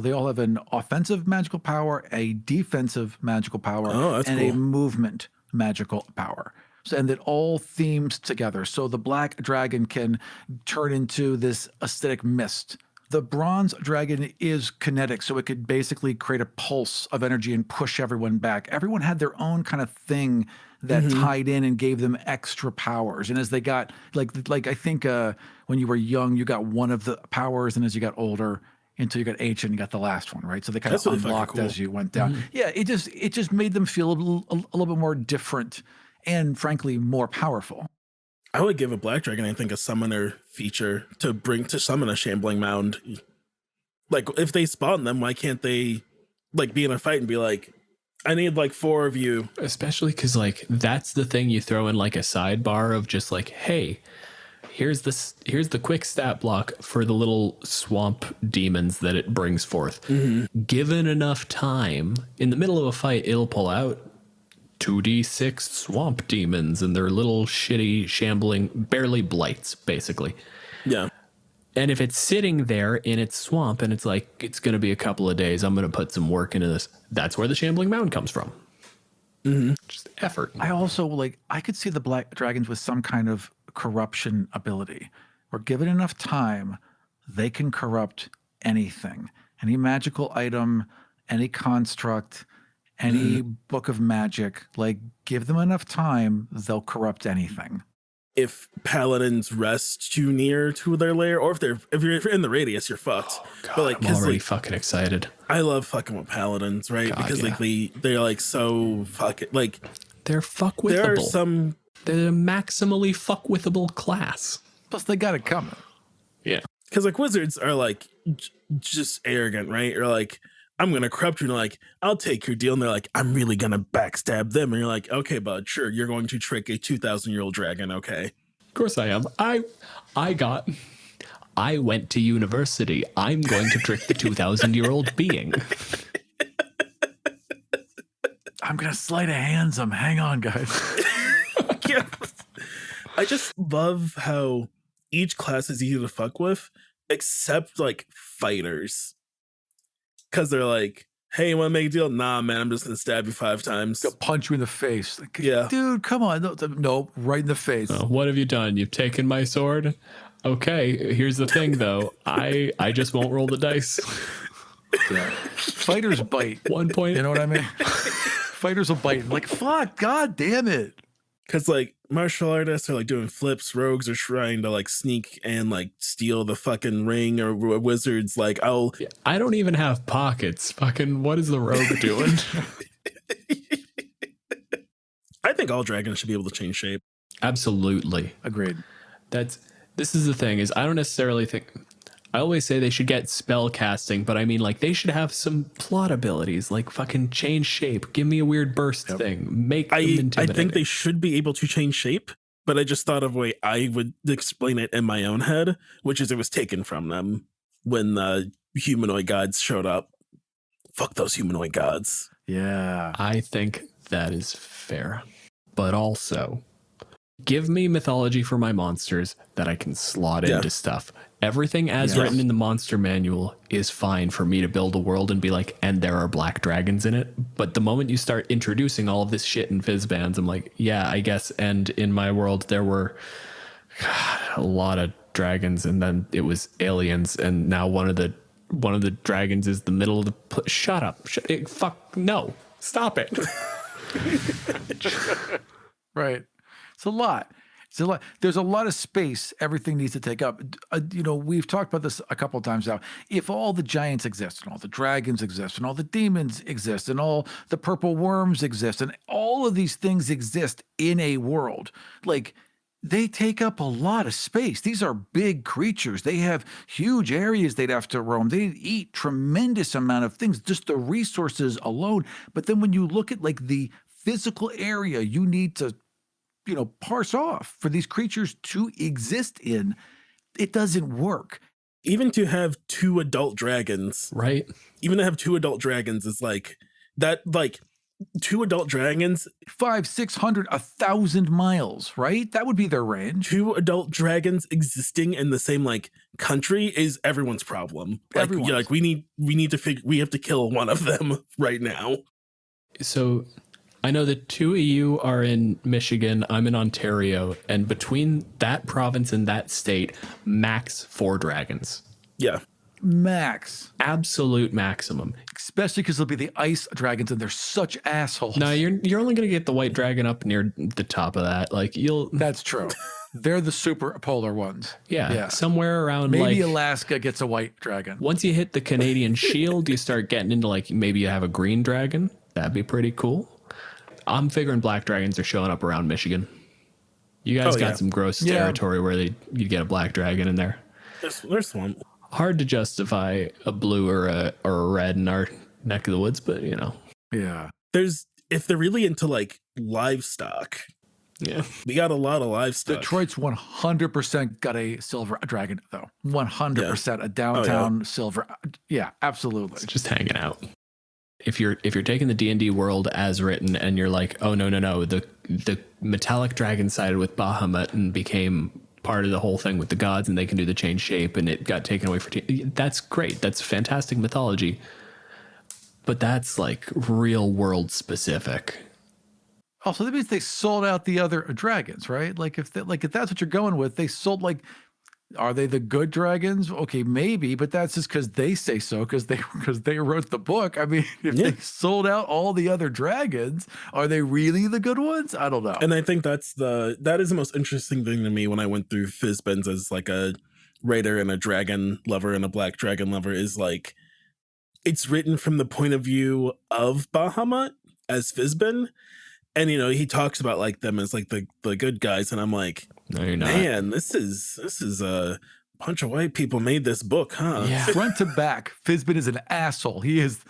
they all have an offensive magical power, a defensive magical power, and cool. a movement magical power. So, and it all themes together. So the black dragon can turn into this aesthetic mist. The bronze dragon is kinetic, so it could basically create a pulse of energy and push everyone back. Everyone had their own kind of thing that tied in and gave them extra powers. And as they got, like I think when you were young, you got one of the powers, and as you got older, until you got H and you got the last one, right? So they kind of unlocked as you went down. Yeah, it just made them feel a little bit more different and, frankly, more powerful. I would give a black dragon, I think, a summoner feature to summon a shambling mound. Like, if they spawn them, why can't they like be in a fight and be like, I need like 4 of you? Especially because like that's the thing you throw in like a sidebar of just like, hey, here's the quick stat block for the little swamp demons that it brings forth. Given enough time, in the middle of a fight, it'll pull out 2d6 swamp demons and their little shitty shambling, barely blights, basically. Yeah. And if it's sitting there in its swamp and it's like, it's going to be a couple of days, I'm going to put some work into this. That's where the shambling mound comes from. Just effort. I also I could see the black dragons with some kind of corruption ability, where given enough time, they can corrupt anything, any magical item, any construct, any book of magic. Like, give them enough time, they'll corrupt anything. If paladins rest too near to their lair, or if you're in the radius, you're fucked. Oh, God, but like, I'm already fucking excited. I love fucking with paladins, right? God, because yeah. like they're like so fucking like, They're fuckwithable. there are some, They're a maximally fuckwithable class. Plus, they got it coming. Yeah. because like wizards are like just arrogant, right? Or like, I'm gonna corrupt you, and like, I'll take your deal, and they're like, I'm really gonna backstab them, and you're like, okay, bud, sure, you're going to trick a 2,000-year-old dragon, okay? Of course I am. I went to university. I'm going to trick the 2,000-year-old being. I'm gonna sleight of hands them. Hang on, guys. Yeah. I just love how each class is easy to fuck with, except like fighters. because they're like, hey, you want to make a deal? Nah, man, I'm just going to stab you 5 times. They'll punch you in the face. Like, Yeah. dude, come on. No, right in the face. What have you done? You've taken my sword? Okay, here's the thing, though. I just won't roll the dice. Yeah. Fighters bite. 1 point. You know what I mean? Fighters will bite. Like, fuck, god damn it. Because, like, martial artists are, like, doing flips. Rogues are trying to, like, sneak and, like, steal the fucking ring. Or wizards, like, I don't even have pockets. Fucking, what is the rogue doing? I think all dragons should be able to change shape. Absolutely. Agreed. This is the thing, is I don't necessarily think... I always say they should get spell casting, but I mean, like, they should have some plot abilities, like fucking change shape. Give me a weird burst thing. Make them intimidating. I think they should be able to change shape, but I just thought of a way I would explain it in my own head, which is it was taken from them when the humanoid gods showed up. Fuck those humanoid gods. Yeah. I think that is fair. But also, give me mythology for my monsters that I can slot into stuff. Everything as written in the monster manual is fine for me to build a world and be like, and there are black dragons in it. But the moment you start introducing all of this shit in Fizzbands, I'm like, yeah, I guess. And in my world, there were a lot of dragons, and then it was aliens, and now one of the dragons is the middle of the shut up. Fuck no. Stop it. Right. It's a lot. There's a lot of space everything needs to take up. We've talked about this a couple of times now. If all the giants exist and all the dragons exist and all the demons exist and all the purple worms exist and all of these things exist in a world, like, they take up a lot of space. These are big creatures. They have huge areas they'd have to roam. They eat tremendous amount of things, just the resources alone. But then when you look at, like, the physical area you need to parse off for these creatures to exist in, it doesn't work. Even to have 2 adult dragons, right? Even to have 2 adult dragons is like that, like 2 adult dragons, 500, 600, 1,000 miles, right? That would be their range. 2 adult dragons existing in the same, like, country is everyone's problem. Like, we have to kill one of them right now. So I know that 2 of you are in Michigan, I'm in Ontario, and between that province and that state, max 4 dragons. Yeah. Max. Absolute maximum. Especially because they'll be the ice dragons, and they're such assholes. No, you're only going to get the white dragon up near the top of that. Like, That's true. They're the super polar ones. Yeah. Somewhere around, maybe like, Alaska gets a white dragon. Once you hit the Canadian Shield, you start getting into, like, maybe you have a green dragon. That'd be pretty cool. I'm figuring black dragons are showing up around Michigan. You guys got some gross territory where you'd get a black dragon in there. There's one. Hard to justify a blue or a red in our neck of the woods, but Yeah. If they're really into, like, livestock. Yeah. We got a lot of livestock. Detroit's 100% got a silver dragon, though. 100% a downtown silver. Yeah, absolutely. It's just hanging out. If you're taking the D&D world as written and you're like, oh no, the metallic dragon sided with Bahamut and became part of the whole thing with the gods, and they can do the change shape, and it got taken away that's great. That's fantastic mythology. But that's, like, real world specific. Also, that means they sold out the other dragons, right? Like, if that's what you're going with, they sold, like, are they the good dragons? Okay, maybe, but that's just because they say so, because they wrote the book. I mean, if they sold out all the other dragons, are they really the good ones? I don't know. And I think that is the most interesting thing to me when I went through Fizzbins as, like, a writer and a dragon lover and a black dragon lover, is, like, it's written from the point of view of Bahamut as Fizzbin. And, he talks about, like, them as, like, the good guys. And I'm like, no, you're not. Man, this is a bunch of white people made this book, huh? Yeah. Front to back, Fizzbin is an asshole. He is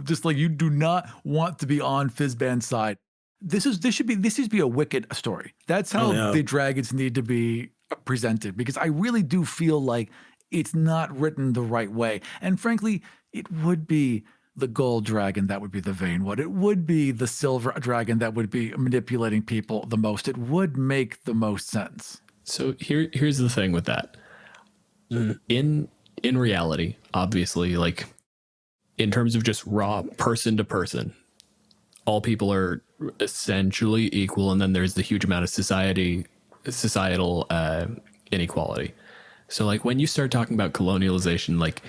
just like, you do not want to be on Fizzban's side. This should be a Wicked story. That's how the dragons need to be presented, because I really do feel like it's not written the right way. And frankly, it would be the gold dragon that would be the vain one. It would be the silver dragon that would be manipulating people the most. It would make the most sense. So here's the thing with that. In reality, obviously, like, in terms of just raw person to person, all people are essentially equal. And then there's the huge amount of societal inequality. So like when you start talking about colonialization, like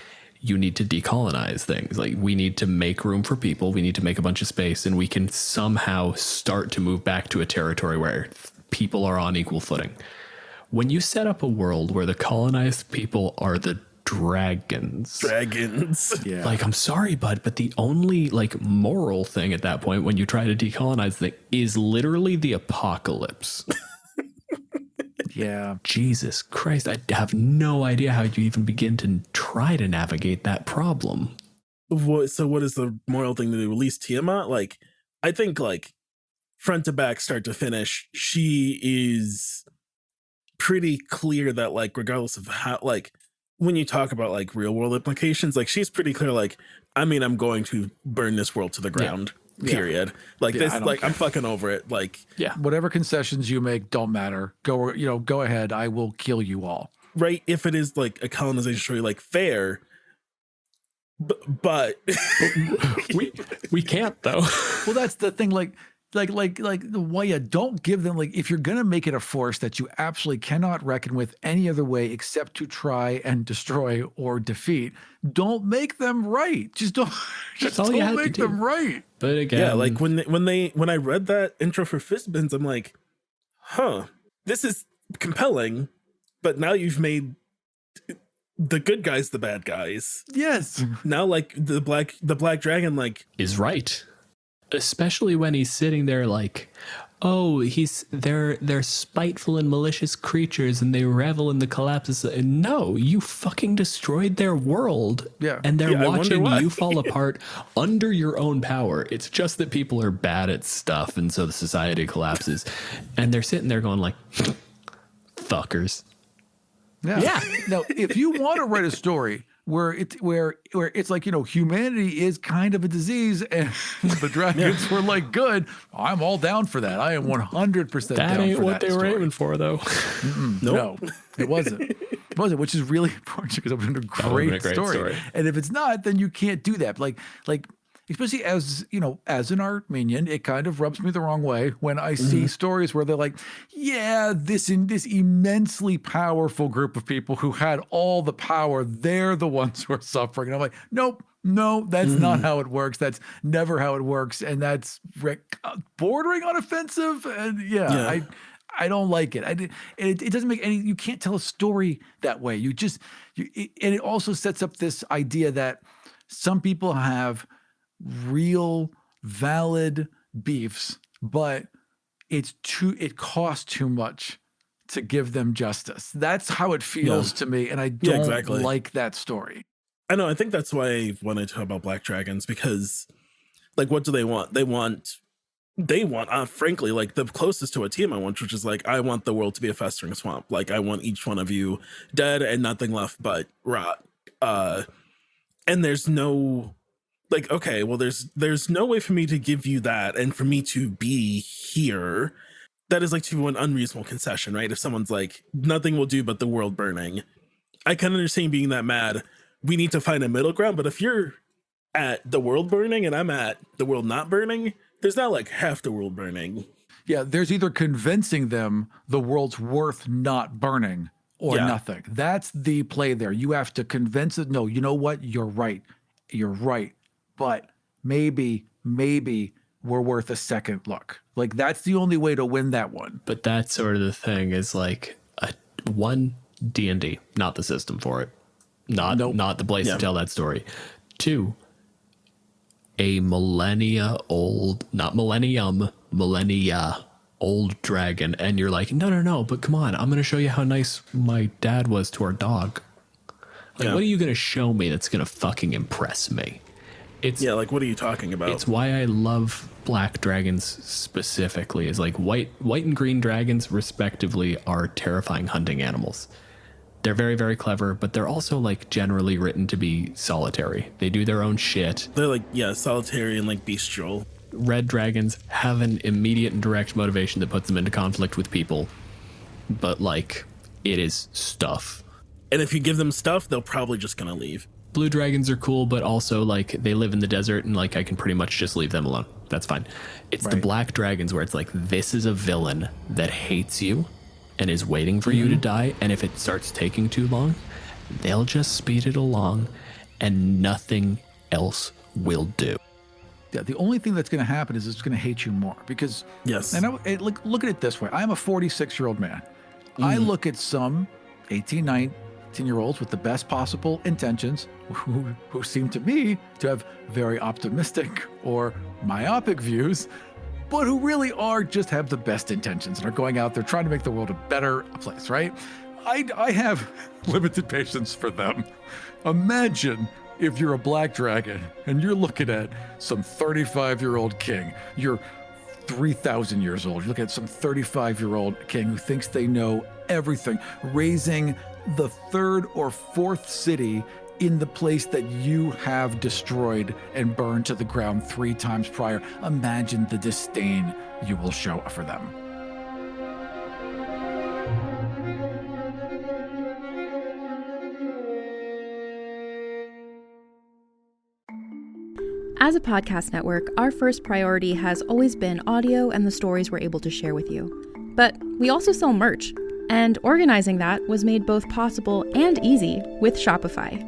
you need to decolonize things. Like we need to make room for people. We need to make a bunch of space, and we can somehow start to move back to a territory where people are on equal footing. When you set up a world where the colonized people are the dragons, Yeah. like, I'm sorry, bud, but the only like moral thing at that point when you try to decolonize things is literally the apocalypse. Yeah. Jesus Christ, I have no idea how you even begin to try to navigate that problem. So what is the moral thing to do? Release Tiamat? Like, I think like front to back, start to finish, she is pretty clear that like regardless of how, like when you talk about like real world implications, like she's pretty clear, like, I mean, I'm going to burn this world to the ground. Period. Like this, like I'm fucking over it. Like, whatever concessions you make don't matter. Go ahead. I will kill you all. Right. If it is like a colonization story, like fair, but we can't though. Well, that's the thing. Like why you don't give them, like, if you're going to make it a force that you absolutely cannot reckon with any other way except to try and destroy or defeat, don't make them right. Just don't make them right. But again, yeah, like when I read that intro for Fistbins, I'm like, huh, this is compelling, but now you've made the good guys the bad guys. Yes. Now like the black dragon like is right. Especially when he's sitting there like, oh, they're spiteful and malicious creatures and they revel in the collapses. No, you fucking destroyed their world. Yeah. And they're watching you fall apart under your own power. It's just that people are bad at stuff, and so the society collapses. And they're sitting there going like, fuckers. Yeah. Now, if you want to write a story where it's like, humanity is kind of a disease and the dragons were like good, I'm all down for that. I am 100% down for that. That ain't what they were aiming for, though. Nope. No, it wasn't. It wasn't, which is really important because it would have been a great story. And if it's not, then you can't do that. Like especially as an Armenian, it kind of rubs me the wrong way when I see stories where they're like, yeah, this immensely powerful group of people who had all the power, they're the ones who are suffering. And I'm like, nope, no, that's not how it works. That's never how it works. And that's bordering on offensive. And I don't like it. It doesn't make any, you can't tell a story that way. And it also sets up this idea that some people have real valid beefs, but it costs too much to give them justice. That's how it feels to me, and I don't like that story. I know. I think that's why I wanted to talk about Black Dragons, because like, what do they want? They want frankly, like the closest to a team I want, which is like, I want the world to be a festering swamp. Like I want each one of you dead and nothing left but rot. And there's no, like, okay, well, there's no way for me to give you that and for me to be here. That is like to an unreasonable concession, right? If someone's like, nothing will do but the world burning, I can understand being that mad. We need to find a middle ground. But if you're at the world burning and I'm at the world not burning, there's not like half the world burning. Yeah, there's either convincing them the world's worth not burning or nothing. That's the play there. You have to convince it. No, you know what? You're right. But maybe we're worth a second look. Like, that's the only way to win that one. But that's sort of the thing, is like one, D&D, not the system for it. Not the place to tell that story. Two, a millennia old dragon. And you're like, no, but come on, I'm going to show you how nice my dad was to our dog. Like, what are you going to show me that's going to fucking impress me? Like, what are you talking about? It's why I love black dragons specifically, is like white and green dragons respectively are terrifying hunting animals. They're very, very clever, but they're also like generally written to be solitary. They do their own shit. They're like, solitary and like bestial. Red dragons have an immediate and direct motivation that puts them into conflict with people, but like, it is stuff. And if you give them stuff, they're probably just gonna leave. blue dragons are cool, but also like they live in the desert and like I can pretty much just leave them alone. That's fine. It's the black dragons where it's like, this is a villain that hates you and is waiting for you to die. And if it starts taking too long, they'll just speed it along and nothing else will do. Yeah, the only thing that's going to happen is it's going to hate you more because, look at it this way. I'm a 46-year-old man. I look at some 18, 19-year-olds with the best possible intentions who seem to me to have very optimistic or myopic views, but who really are just have the best intentions and are going out there trying to make the world a better place, right? I have limited patience for them. Imagine if you're a black dragon and you're looking at some 35-year-old king, you're 3,000 years old, you look at some 35-year-old king who thinks they know everything, raising the third or fourth city in the place that you have destroyed and burned to the ground 3 times prior. Imagine the disdain you will show for them. As a podcast network, our first priority has always been audio and the stories we're able to share with you. But we also sell merch, and organizing that was made both possible and easy with Shopify.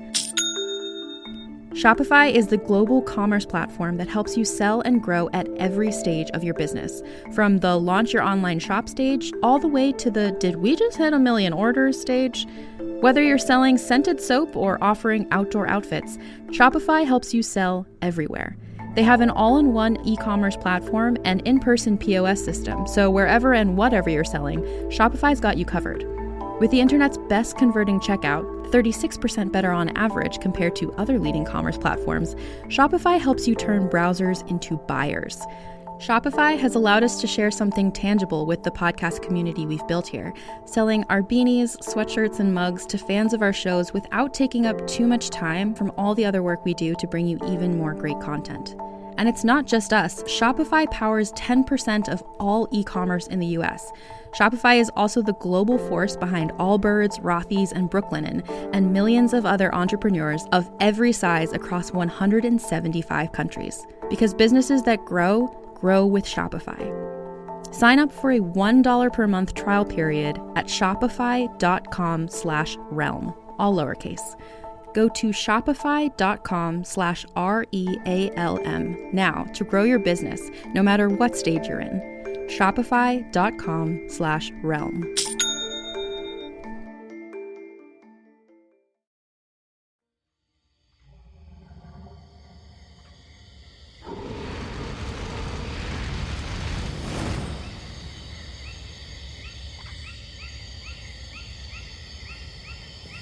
Shopify is the global commerce platform that helps you sell and grow at every stage of your business, from the launch your online shop stage all the way to the did we just hit 1 million orders stage. Whether you're selling scented soap or offering outdoor outfits, Shopify helps you sell everywhere. They have an all-in-one e-commerce platform and in-person POS system, so wherever and whatever you're selling, Shopify's got you covered. With the internet's best converting checkout, 36% better on average compared to other leading commerce platforms, Shopify helps you turn browsers into buyers. Shopify has allowed us to share something tangible with the podcast community we've built here, selling our beanies, sweatshirts, and mugs to fans of our shows without taking up too much time from all the other work we do to bring you even more great content. And it's not just us. Shopify powers 10% of all e-commerce in the US. Shopify is also the global force behind Allbirds, Rothy's, and Brooklinen, and millions of other entrepreneurs of every size across 175 countries. Because businesses that grow with Shopify. Sign up for a $1 per month trial period at shopify.com/realm, all lowercase. Go to shopify.com/REALM now to grow your business, no matter what stage you're in. Shopify.com/realm.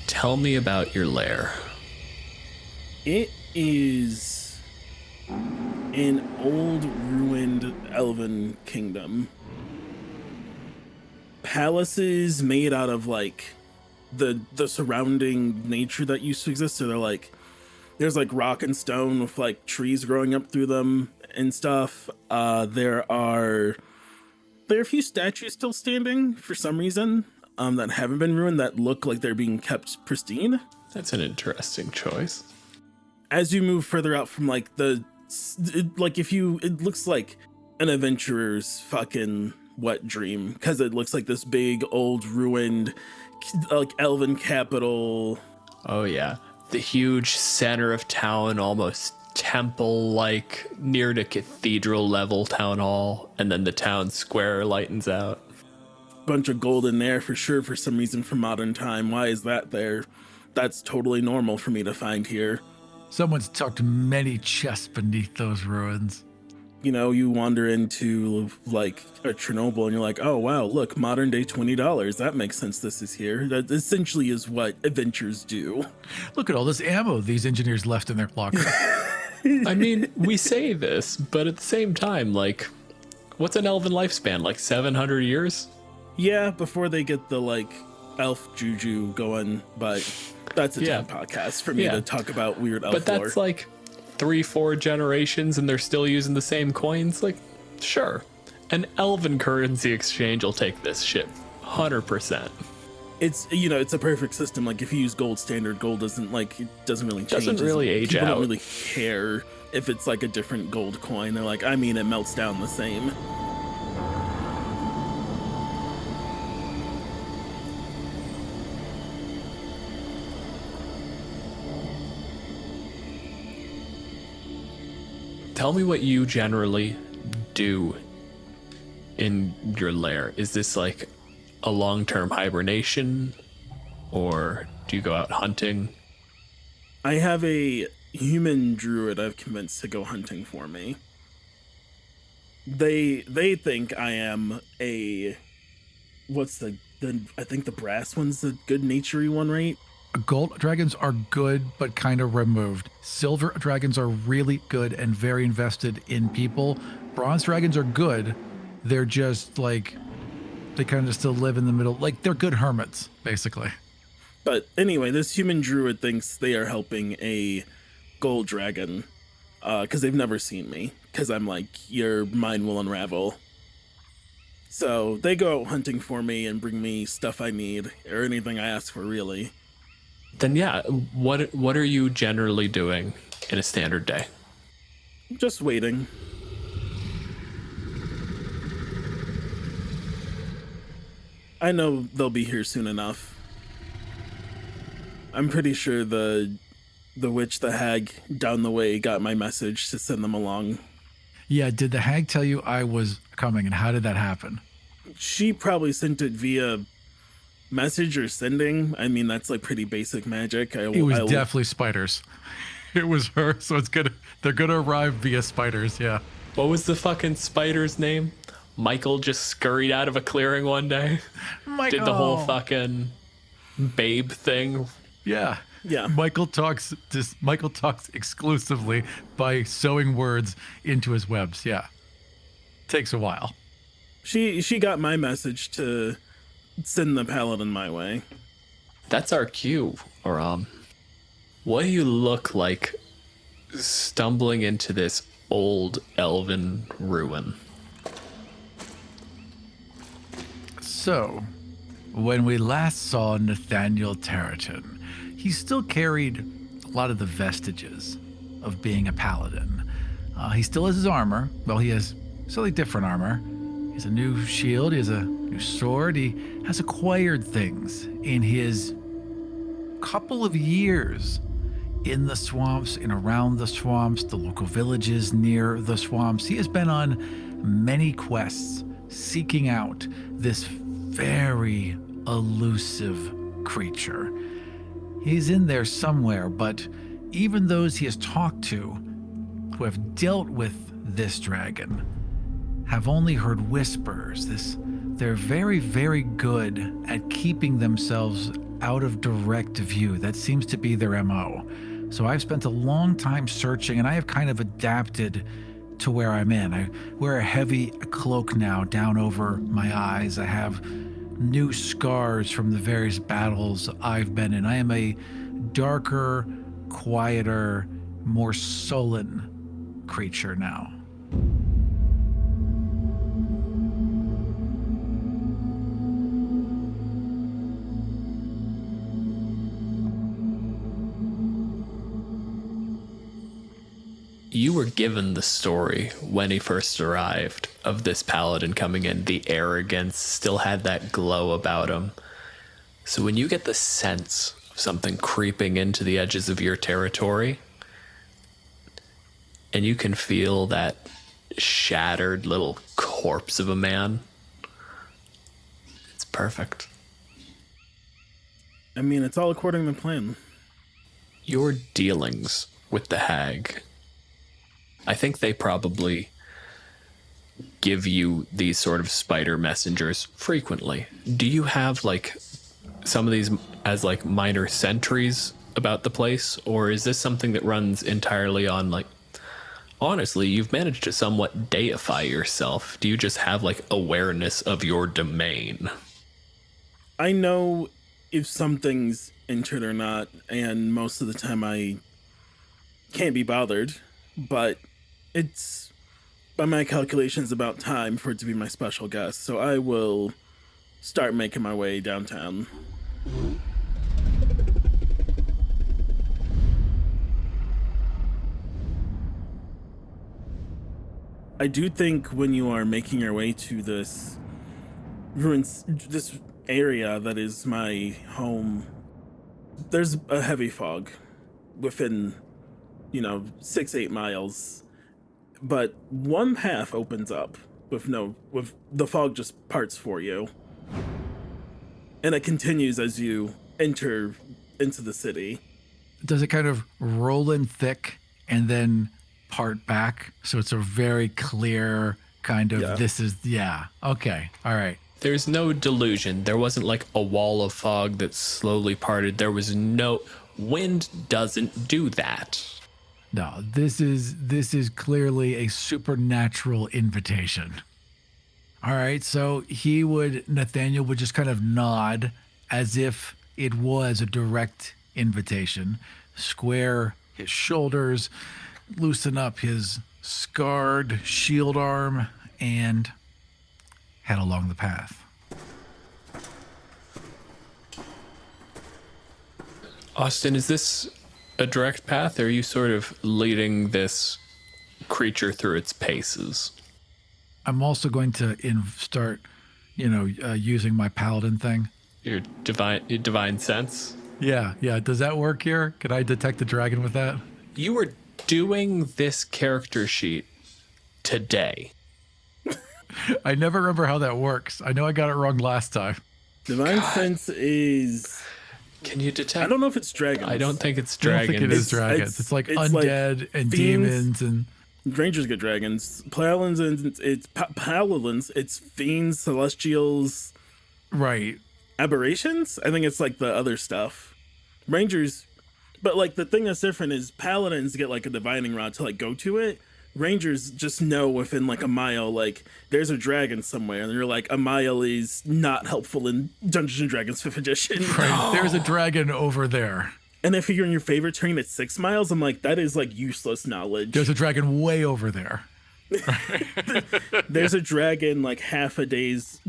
Tell me about your lair. It is an old, ruined elven kingdom. Palaces made out of like the surrounding nature that used to exist. So they're like, there's like rock and stone with like trees growing up through them and stuff. There are a few statues still standing for some reason. That haven't been ruined, that look like they're being kept pristine. That's an interesting choice. As you move further out from like it looks like an adventurer's fucking wet dream, because it looks like this big old ruined like elven capital. Oh yeah, the huge center of town, almost temple-like, near to cathedral level town hall, and then the town square lightens out. Bunch of gold in there for sure, for some reason, from modern time. Why is that there? That's totally normal for me to find here. Someone's tucked many chests beneath those ruins. You know, you wander into like a Chernobyl and you're like, oh wow, look, modern day $20. That makes sense, this is here. That essentially is what adventures do. Look at all this ammo these engineers left in their locker. I mean, we say this, but at the same time, like, what's an elven lifespan? Like 700 years? Yeah, before they get the like elf juju going, but that's a different podcast for me to talk about weird elf lore. But that's like 3-4 generations and they're still using the same coins. Like, sure, an elven currency exchange will take this shit 100%. it's it's a perfect system. Like if you use gold standard, gold doesn't really change. Doesn't really age People out. don't really care if it's like a different gold coin. They're like, I mean, it melts down the same. Tell me what you generally do in your lair. Is this like a long-term hibernation, or do you go out hunting? I have a human druid I've convinced to go hunting for me. They think I am a what's the I think the brass one's the good naturey one, right? Gold dragons are good, but kind of removed. Silver dragons are really good and very invested in people. Bronze dragons are good. They're just like, they kind of still live in the middle. Like they're good hermits, basically. But anyway, this human druid thinks they are helping a gold dragon because they've never seen me. Because I'm like, your mind will unravel. So they go out hunting for me and bring me stuff I need or anything I ask for, really. Then yeah, what are you generally doing in a standard day? Just waiting. I know they'll be here soon enough. I'm pretty sure the witch, the hag down the way got my message to send them along. Yeah, did the hag tell you I was coming, and how did that happen? She probably sent it via message or sending. I mean, that's like pretty basic magic. It was definitely spiders. It was her, so they're gonna arrive via spiders, yeah. What was the fucking spider's name? Michael just scurried out of a clearing one day. Michael. Did the whole fucking babe thing. Yeah. Yeah. Michael talks exclusively by sewing words into his webs, yeah. Takes a while. She got my message to send the paladin my way. That's our cue, or what do you look like stumbling into this old elven ruin? So, when we last saw Nathaniel Territon, he still carried a lot of the vestiges of being a paladin. He still has his armor. Well, he has slightly different armor. He has a new shield, he has a new sword. He has acquired things in his couple of years in the swamps and around the swamps, the local villages near the swamps. He has been on many quests seeking out this very elusive creature. He's in there somewhere, but even those he has talked to who have dealt with this dragon have only heard whispers. They're very, very good at keeping themselves out of direct view. That seems to be their MO. So I've spent a long time searching, and I have kind of adapted to where I'm in. I wear a heavy cloak now down over my eyes. I have new scars from the various battles I've been in. I am a darker, quieter, more sullen creature now. You were given the story when he first arrived of this paladin coming in. The arrogance still had that glow about him. So when you get the sense of something creeping into the edges of your territory, and you can feel that shattered little corpse of a man, it's perfect. I mean, it's all according to plan. Your dealings with the hag, I think they probably give you these sort of spider messengers frequently. Do you have like some of these as like minor sentries about the place, or is this something that runs entirely on like, honestly, you've managed to somewhat deify yourself? Do you just have like awareness of your domain? I know if something's entered or not, and most of the time I can't be bothered, but it's, by my calculations, about time for it to be my special guest, so I will start making my way downtown. I do think when you are making your way to this this area that is my home, there's a heavy fog within, 6-8 miles. But one path opens up with the fog just parts for you. And it continues as you enter into the city. Does it kind of roll in thick and then part back? So it's a very clear kind of, okay, all right. There's no delusion. There wasn't like a wall of fog that slowly parted. There was no, wind doesn't do that. No, this is clearly a supernatural invitation. All right, so Nathaniel would just kind of nod as if it was a direct invitation, square his shoulders, loosen up his scarred shield arm, and head along the path. Austin, is this a direct path, or are you sort of leading this creature through its paces? I'm also going to start, using my paladin thing. Your divine sense? Yeah. Does that work here? Can I detect the dragon with that? You were doing this character sheet today. I never remember how that works. I know I got it wrong last time. Divine sense is... Can you detect? I don't know if it's dragons. I don't think it's dragons. I don't think it is dragons. It's like undead like and fiends. Demons and... Rangers get dragons. Paladins, it's fiends, celestials. Right. Aberrations? I think it's like the other stuff. Rangers... But like the thing that's different is paladins get like a divining rod to like go to it. Rangers just know within like a mile, like there's a dragon somewhere, and you're like, a mile is not helpful in Dungeons and Dragons 5th edition. Right. There's a dragon over there. And if you're in your favorite terrain at 6 miles, I'm like, that is like useless knowledge. There's a dragon way over there. There's a dragon like half a day's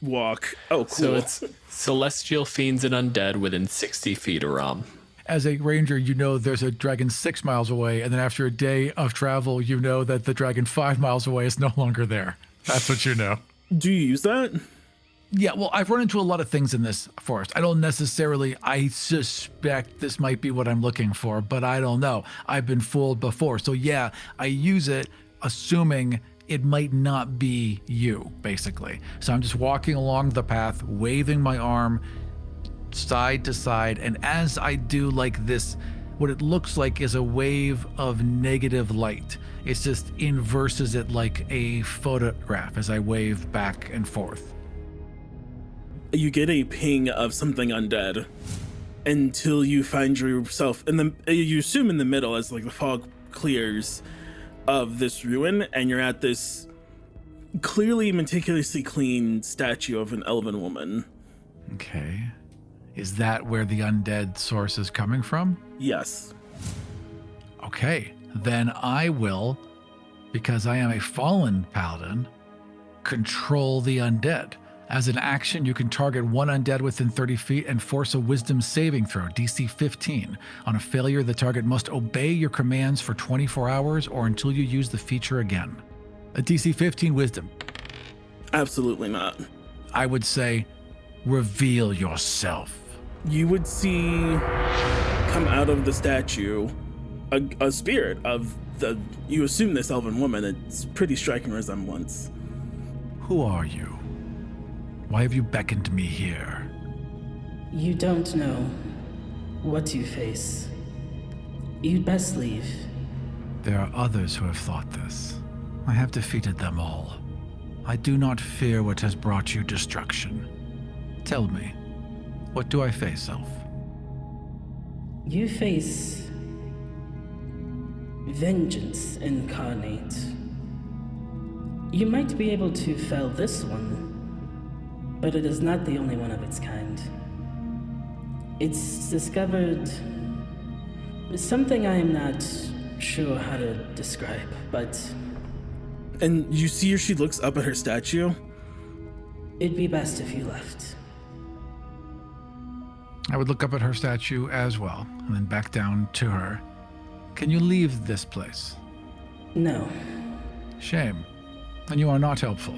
walk. Oh, cool. So it's celestial fiends and undead within 60 feet of Rom. As a ranger, there's a dragon 6 miles away, and then after a day of travel, that the dragon 5 miles away is no longer there. That's what you know. Do you use that? Yeah, well, I've run into a lot of things in this forest. I suspect this might be what I'm looking for, but I don't know. I've been fooled before. So yeah, I use it assuming it might not be you, basically. So I'm just walking along the path, waving my arm side to side, and as I do like this, what it looks like is a wave of negative light. It just inverses it like a photograph as I wave back and forth. You get a ping of something undead until you find yourself you assume in the middle as like the fog clears of this ruin, and you're at this clearly meticulously clean statue of an elven woman. Okay. Is that where the undead source is coming from? Yes. Okay, then I will, because I am a fallen paladin, control the undead. As an action, you can target one undead within 30 feet and force a wisdom saving throw, DC 15. On a failure, the target must obey your commands for 24 hours or until you use the feature again. A DC 15 wisdom. Absolutely not. I would say, reveal yourself. You would see come out of the statue a spirit of you assume this elven woman. It's pretty striking resemblance. Who are you? Why have you beckoned me here? You don't know what you face. You'd best leave. There are others who have thought this. I have defeated them all. I do not fear what has brought you destruction. Tell me, what do I face, Elf? You face vengeance incarnate. You might be able to fell this one, but it is not the only one of its kind. It's discovered something I am not sure how to describe, but... And you see her, she looks up at her statue. It'd be best if you left. I would look up at her statue as well, and then back down to her. Can you leave this place? No. Shame. and you are not helpful.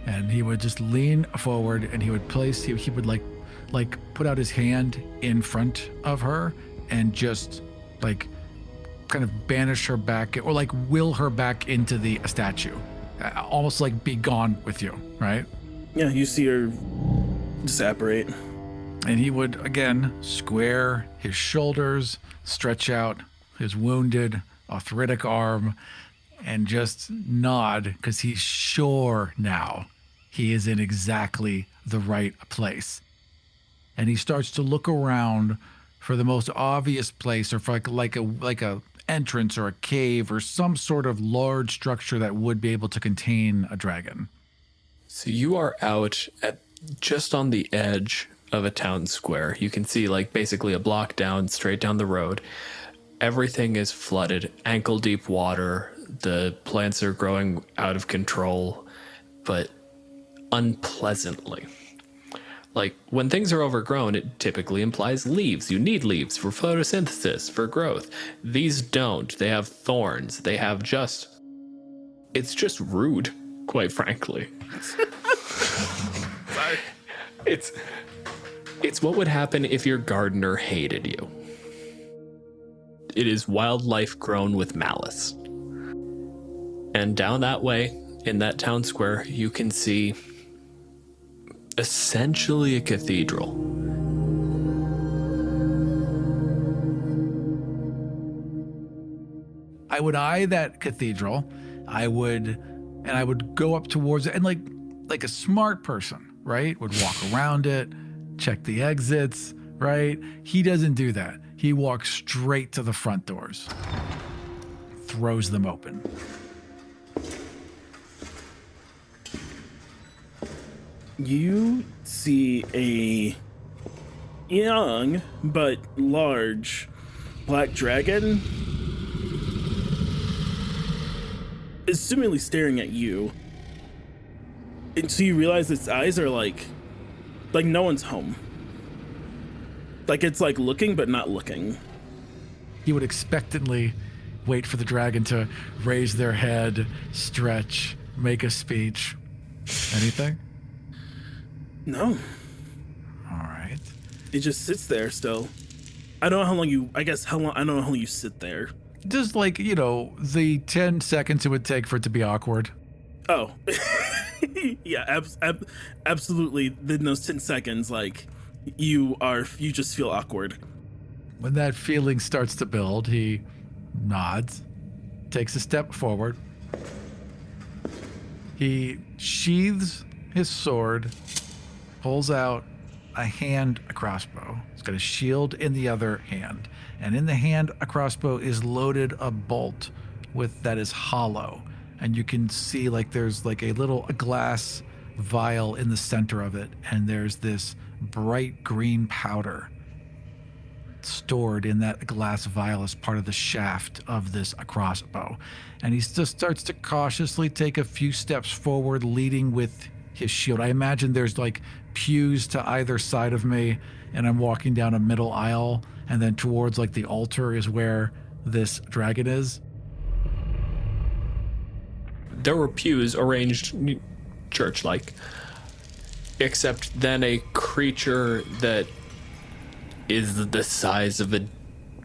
And he would just lean forward, and he would place, he would like put out his hand in front of her and just like kind of banish her back, or like will her back into the statue, almost like be gone with you, right? Yeah, you see her disapparate. And he would again square his shoulders, stretch out his wounded arthritic arm, and just nod, because he's sure now he is in exactly the right place. And he starts to look around for the most obvious place, or for like a entrance or a cave or some sort of large structure that would be able to contain a dragon. So you are out at just on the edge of a town square. You can see like basically a block down, straight down the road. Everything is flooded, ankle deep water. The plants are growing out of control, but unpleasantly. Like, when things are overgrown, it typically implies leaves. You need leaves for photosynthesis, for growth. These don't. They have thorns. They have it's just rude, quite frankly. Sorry. It's what would happen if your gardener hated you. It is wildlife grown with malice. And down that way, in that town square, you can see essentially a cathedral. I would eye that cathedral. I would go up towards it, and like a smart person, right, would walk around it, check the exits, right? He doesn't do that. He walks straight to the front doors, throws them open. You see a young but large black dragon, assumingly staring at you. And so you realize its eyes are like no one's home. Like it's like looking but not looking. He would expectantly wait for the dragon to raise their head, stretch, make a speech. Anything? No. All right. It just sits there still. I don't know how long I don't know how long you sit there. Just like, the 10 seconds it would take for it to be awkward. Oh. Yeah, absolutely. In those 10 seconds, like, you just feel awkward. When that feeling starts to build, he nods, takes a step forward. He sheathes his sword, pulls out a crossbow. He's got a shield in the other hand. And in the hand, a crossbow is loaded a bolt that is hollow. And you can see there's a glass vial in the center of it. And there's this bright green powder stored in that glass vial as part of the shaft of this crossbow. And he just starts to cautiously take a few steps forward, leading with his shield. I imagine there's pews to either side of me, and I'm walking down a middle aisle, and then towards the altar is where this dragon is. There were pews arranged church-like, except then a creature that is the size of a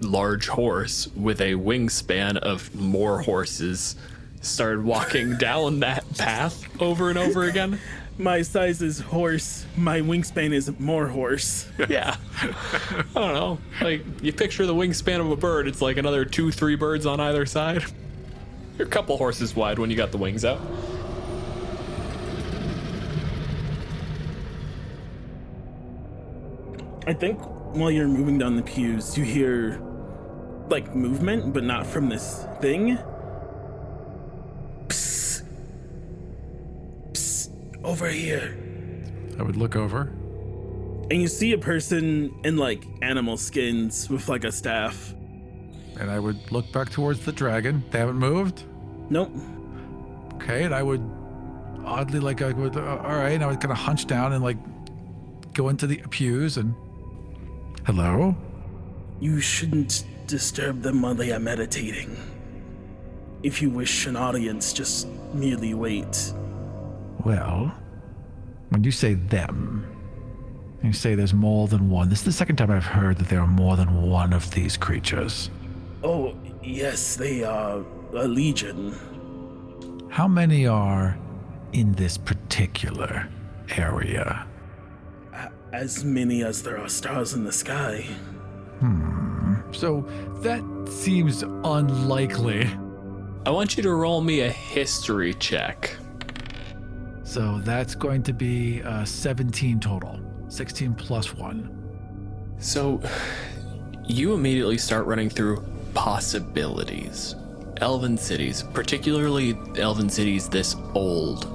large horse with a wingspan of more horses started walking down that path over and over again. My size is horse. My wingspan is more horse. Yeah. I don't know. You picture the wingspan of a bird. It's like another 2-3 birds on either side. You're a couple horses wide when you got the wings out. I think while you're moving down the pews, you hear movement, but not from this thing. Psst. Psst. Over here. I would look over. And you see a person in animal skins with a staff. And I would look back towards the dragon. They haven't moved? Nope. Okay, and I would oddly all right, and I would kind of hunch down and go into the pews and, hello? You shouldn't disturb them while they are meditating. if you wish an audience, just merely wait. Well, when you say them, you say there's more than one. This is the second time I've heard that there are more than one of these creatures. Oh, yes, they are a legion. How many are in this particular area? As many as there are stars in the sky. So that seems unlikely. I want you to roll me a history check. So that's going to be 17 total. 16 plus 1. So you immediately start running through possibilities. Elven cities, particularly elven cities this old,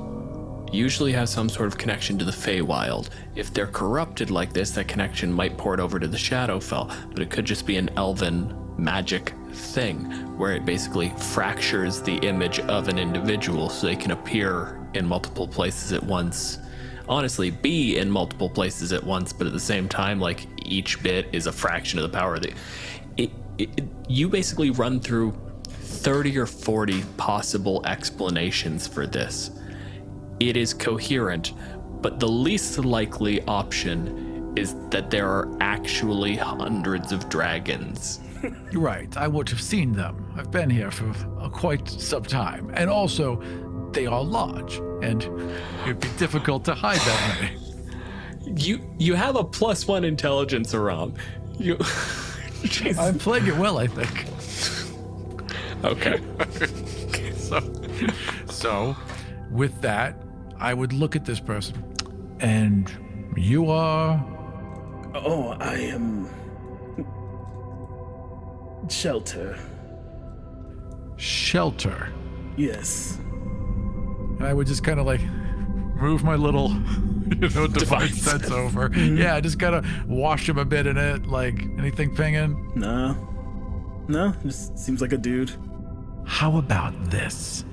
usually have some sort of connection to the Feywild. If they're corrupted like this, that connection might port over to the Shadowfell, but it could just be an elven magic thing where it basically fractures the image of an individual so they can appear in multiple places at once. Honestly, be in multiple places at once, but at the same time, like, each bit is a fraction of the power. You basically run through 30 or 40 possible explanations for this. It is coherent, but the least likely option is that there are actually hundreds of dragons. Right, I would have seen them. I've been here for quite some time. And also, they are large, and it'd be difficult to hide that many. You have a +1 intelligence around. I'm playing it well, I think. Okay. So, with that, I would look at this person, and you are... Oh, I am... Shelter. Shelter. Yes. And I would just kind of like move my little, divine sense over. Yeah, just kind of wash him a bit in it. Like, anything pinging? No, just seems like a dude. How about this?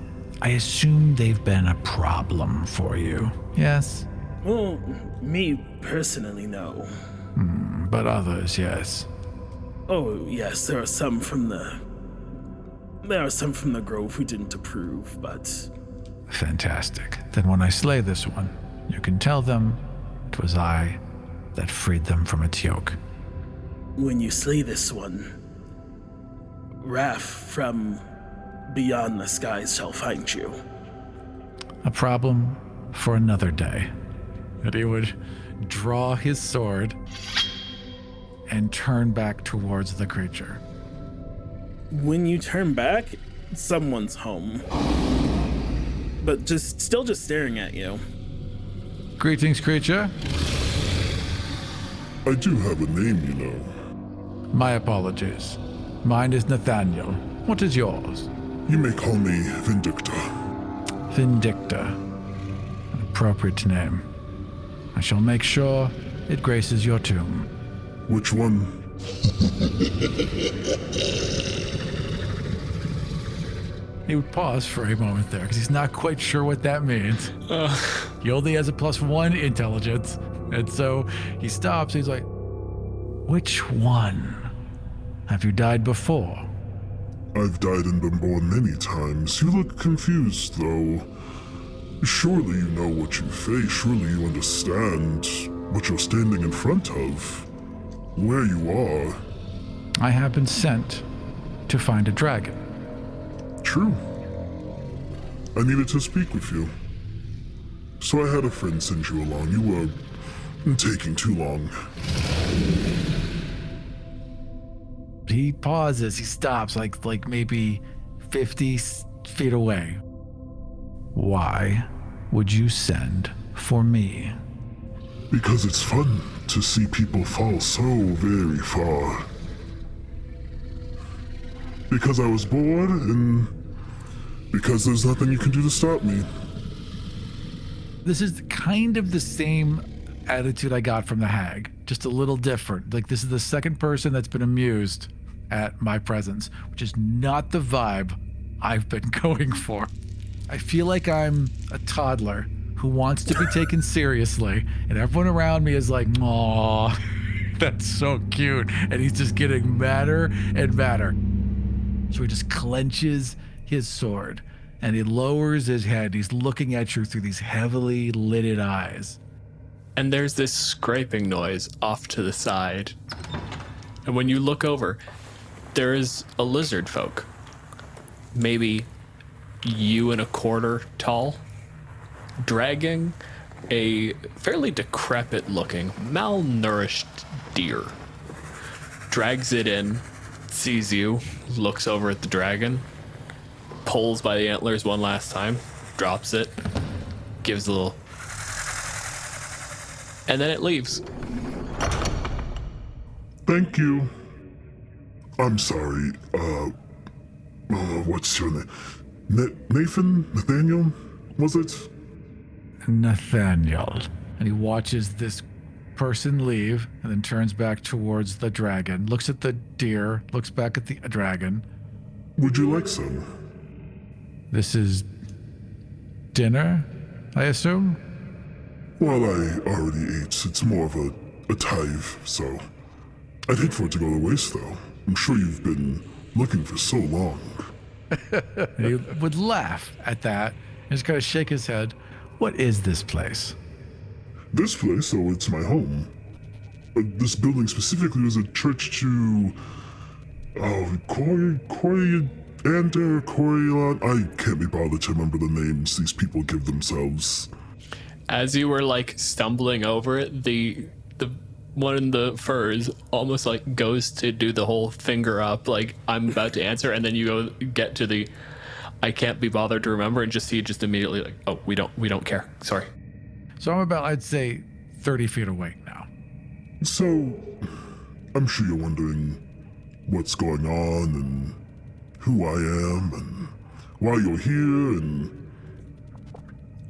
I assume they've been a problem for you. Yes? Well, me personally, no. But others, yes. Oh, yes, there are some from the Grove who didn't approve, but... Fantastic. Then when I slay this one, you can tell them it was I that freed them from its yoke. When you slay this one, wrath from beyond the skies shall find you. A problem for another day. And he would draw his sword and turn back towards the creature. When you turn back, someone's home. But still just staring at you. Greetings, creature. I do have a name, My apologies. Mine is Nathaniel. What is yours? You may call me Vindicta. Vindicta. An appropriate name. I shall make sure it graces your tomb. Which one? He would pause for a moment there because he's not quite sure what that means. He only has a +1 intelligence. And so he stops. He's like, which one? Have you died before? I've died and been born many times. You look confused, though. Surely you know what you face. Surely you understand what you're standing in front of. Where you are. I have been sent to find a dragon. True. I needed to speak with you. So I had a friend send you along. You were taking too long. He pauses, he stops, like maybe 50 feet away. Why would you send for me? Because it's fun to see people fall so very far. Because I was bored, and because there's nothing you can do to stop me. This is kind of the same attitude I got from the hag, just a little different. Like, this is the second person that's been amused at my presence, which is not the vibe I've been going for. I feel like I'm a toddler who wants to be taken seriously, and everyone around me is like, "Aw, that's so cute," and he's just getting madder and madder. So he just clenches his sword, and he lowers his head. He's looking at you through these heavily lidded eyes. And there's this scraping noise off to the side. And when you look over, there is a lizard folk. Maybe 1.25 tall, dragging a fairly decrepit looking, malnourished deer. Drags it in, sees you, looks over at the dragon, pulls by the antlers one last time, drops it, gives a little, and then it leaves. Thank you. I'm sorry, what's your name? Nathaniel, was it? Nathaniel. And he watches this person leave and then turns back towards the dragon, looks at the deer, looks back at the dragon. Would you like some? This is dinner, I assume? Well, I already ate. It's more of a tithe, so I'd hate for it to go to waste, though. I'm sure you've been looking for so long. He would laugh at that and just kind of shake his head. What is this place? This place, oh, it's my home. This building specifically was a church to... Corylon. I can't be bothered to remember the names these people give themselves. As you were like stumbling over it, the one in the furs almost like goes to do the whole finger up, like I'm about to answer, and then you go get to the I can't be bothered to remember, and just see just immediately like, oh, we don't care. Sorry. So I'm about, I'd say, 30 feet away now. So, I'm sure you're wondering what's going on and who I am and why you're here and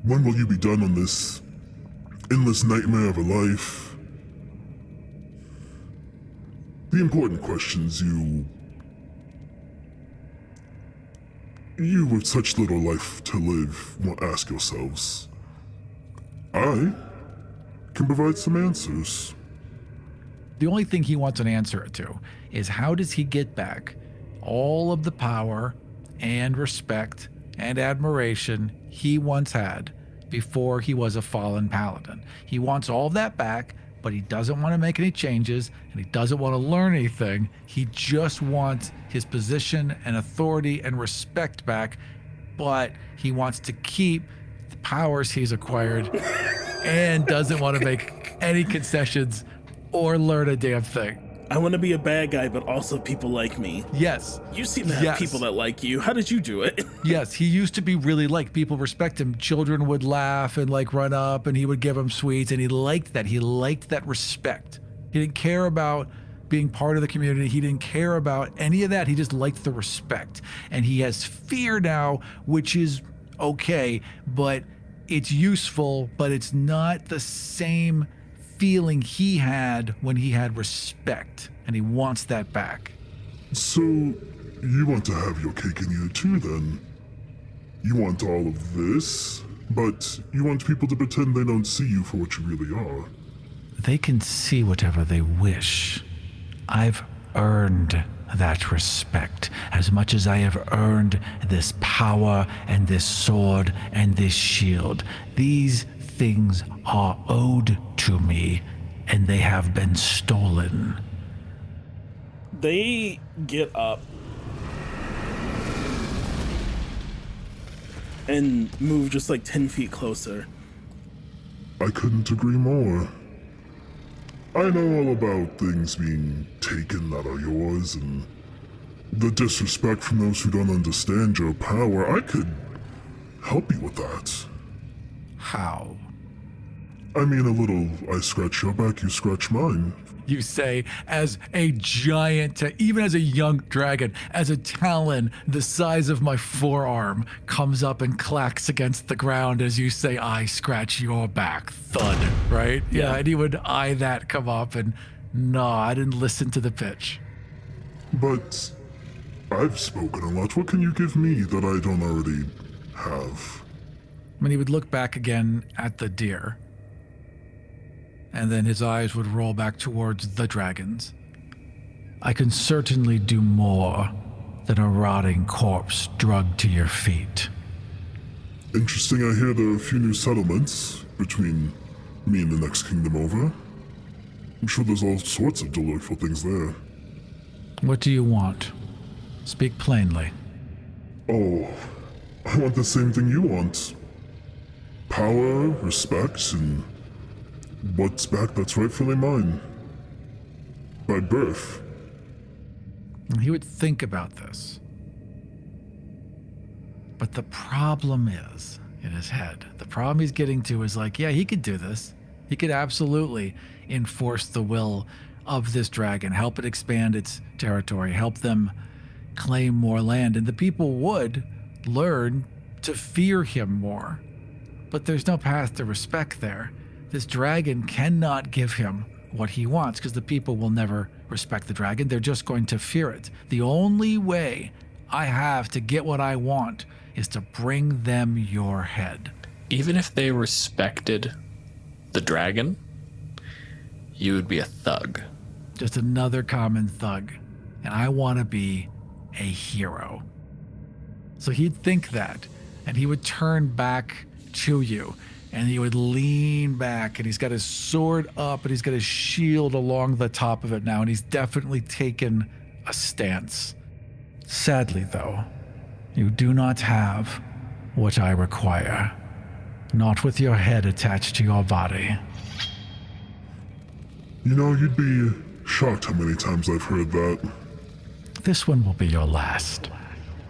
when will you be done on this endless nightmare of a life. The important questions you with such little life to live will ask yourselves. I can provide some answers. The only thing he wants an answer to is how does he get back all of the power and respect and admiration he once had before he was a fallen paladin. He wants all of that back, but he doesn't want to make any changes and he doesn't want to learn anything. He just wants his position and authority and respect back, but he wants to keep the powers he's acquired and doesn't want to make any concessions or learn a damn thing. I want to be a bad guy, but also people like me. Yes. You seem to have people that like you. How did you do it? Yes, he used to be really liked. People respect him. Children would laugh and like run up and he would give them sweets and he liked that. He liked that respect. He didn't care about being part of the community. He didn't care about any of that. He just liked the respect. And he has fear now, which is okay, but it's useful, but it's not the same feeling he had when he had respect, and he wants that back. So, you want to have your cake and eat it too, then? You want all of this, but you want people to pretend they don't see you for what you really are. They can see whatever they wish. I've earned that respect as much as I have earned this power and this sword and this shield. These things are owed to me, and they have been stolen. They get up and move just like 10 feet closer. I couldn't agree more. I know all about things being taken that are yours and the disrespect from those who don't understand your power. I could help you with that. How? I mean, a little, I scratch your back, you scratch mine. You say, as a giant, even as a young dragon, as a talon the size of my forearm comes up and clacks against the ground as you say, I scratch your back, thud, right? Yeah, and he would eye that come up and, no, I didn't listen to the pitch. But I've spoken a lot. What can you give me that I don't already have? I mean, he would look back again at the deer, and then his eyes would roll back towards the dragons. I can certainly do more than a rotting corpse drugged to your feet. Interesting, I hear there are a few new settlements between me and the next kingdom over. I'm sure there's all sorts of delightful things there. What do you want? Speak plainly. Oh, I want the same thing you want. Power, respect, and what's back that's rightfully mine. By birth. He would think about this. But the problem is, in his head, the problem he's getting to is like, yeah, he could do this. He could absolutely enforce the will of this dragon, help it expand its territory, help them claim more land, and the people would learn to fear him more. But there's no path to respect there. This dragon cannot give him what he wants because the people will never respect the dragon. They're just going to fear it. The only way I have to get what I want is to bring them your head. Even if they respected the dragon, you would be a thug. Just another common thug. And I want to be a hero. So he'd think that, and he would turn back to you, and he would lean back, and he's got his sword up, and he's got his shield along the top of it now, and he's definitely taken a stance. Sadly, though, you do not have what I require. Not with your head attached to your body. You know, you'd be shocked how many times I've heard that. This one will be your last.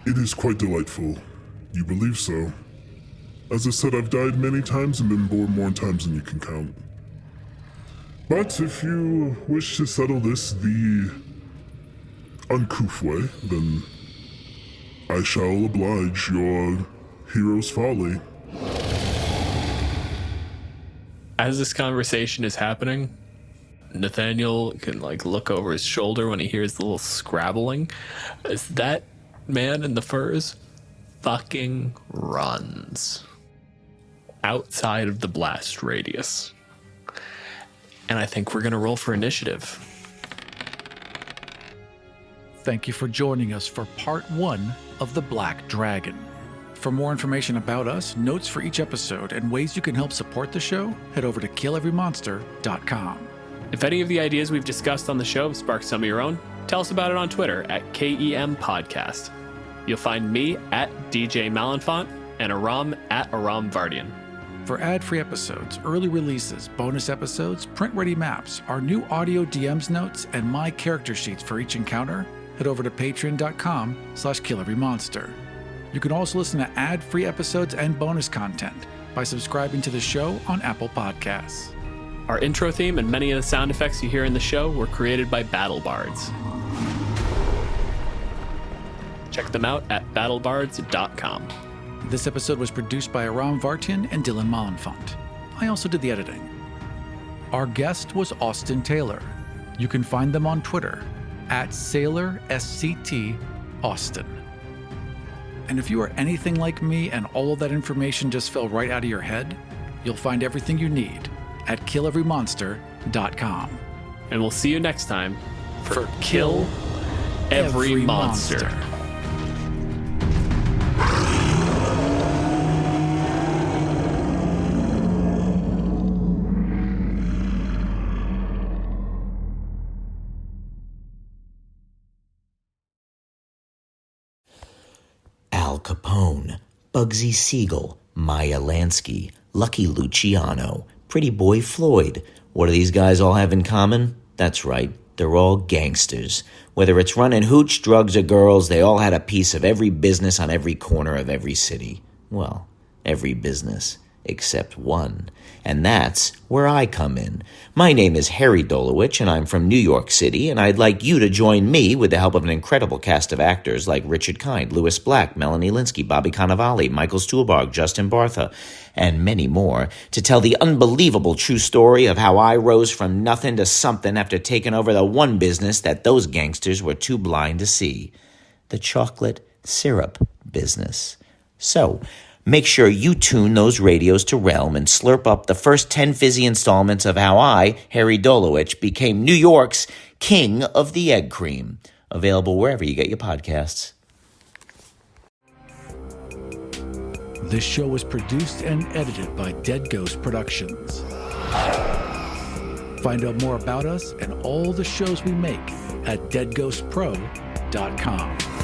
It is quite delightful. You believe so. As I said, I've died many times and been born more times than you can count. But if you wish to settle this the uncouth way, then I shall oblige your hero's folly. As this conversation is happening, Nathaniel can look over his shoulder when he hears the little scrabbling. As that man in the furs fucking runs outside of the blast radius. And I think we're gonna roll for initiative. Thank you for joining us for part 1 of The Black Dragon. For more information about us, notes for each episode, and ways you can help support the show, head over to killeverymonster.com. If any of the ideas we've discussed on the show have sparked some of your own, tell us about it on Twitter at KEM Podcast. You'll find me at DJ Malenfant and Aram at Aram Vardian. For ad-free episodes, early releases, bonus episodes, print-ready maps, our new audio DMs notes, and my character sheets for each encounter, head over to patreon.com/killeverymonster. You can also listen to ad-free episodes and bonus content by subscribing to the show on Apple Podcasts. Our intro theme and many of the sound effects you hear in the show were created by BattleBards. Check them out at battlebards.com. This episode was produced by Aram Vartian and Dylan Malenfant. I also did the editing. Our guest was Austin Taylor. You can find them on Twitter at SailorSCT And if you are anything like me and all of that information just fell right out of your head, you'll find everything you need at killeverymonster.com. And we'll see you next time for Kill Every Monster. Al Capone, Bugsy Siegel, Maya Lansky, Lucky Luciano, Pretty Boy Floyd. What do these guys all have in common? That's right, they're all gangsters. Whether it's running hooch, drugs, or girls, they all had a piece of every business on every corner of every city. Well, every business except one. And that's where I come in. My name is Harry Dolowich, and I'm from New York City, and I'd like you to join me with the help of an incredible cast of actors like Richard Kind, Louis Black, Melanie Linsky, Bobby Cannavale, Michael Stuhlbarg, Justin Bartha, and many more, to tell the unbelievable true story of how I rose from nothing to something after taking over the one business that those gangsters were too blind to see. The chocolate syrup business. So, make sure you tune those radios to Realm and slurp up the first 10 fizzy installments of how I, Harry Dolowich, became New York's King of the Egg Cream. Available wherever you get your podcasts. This show was produced and edited by Dead Ghost Productions. Find out more about us and all the shows we make at deadghostpro.com.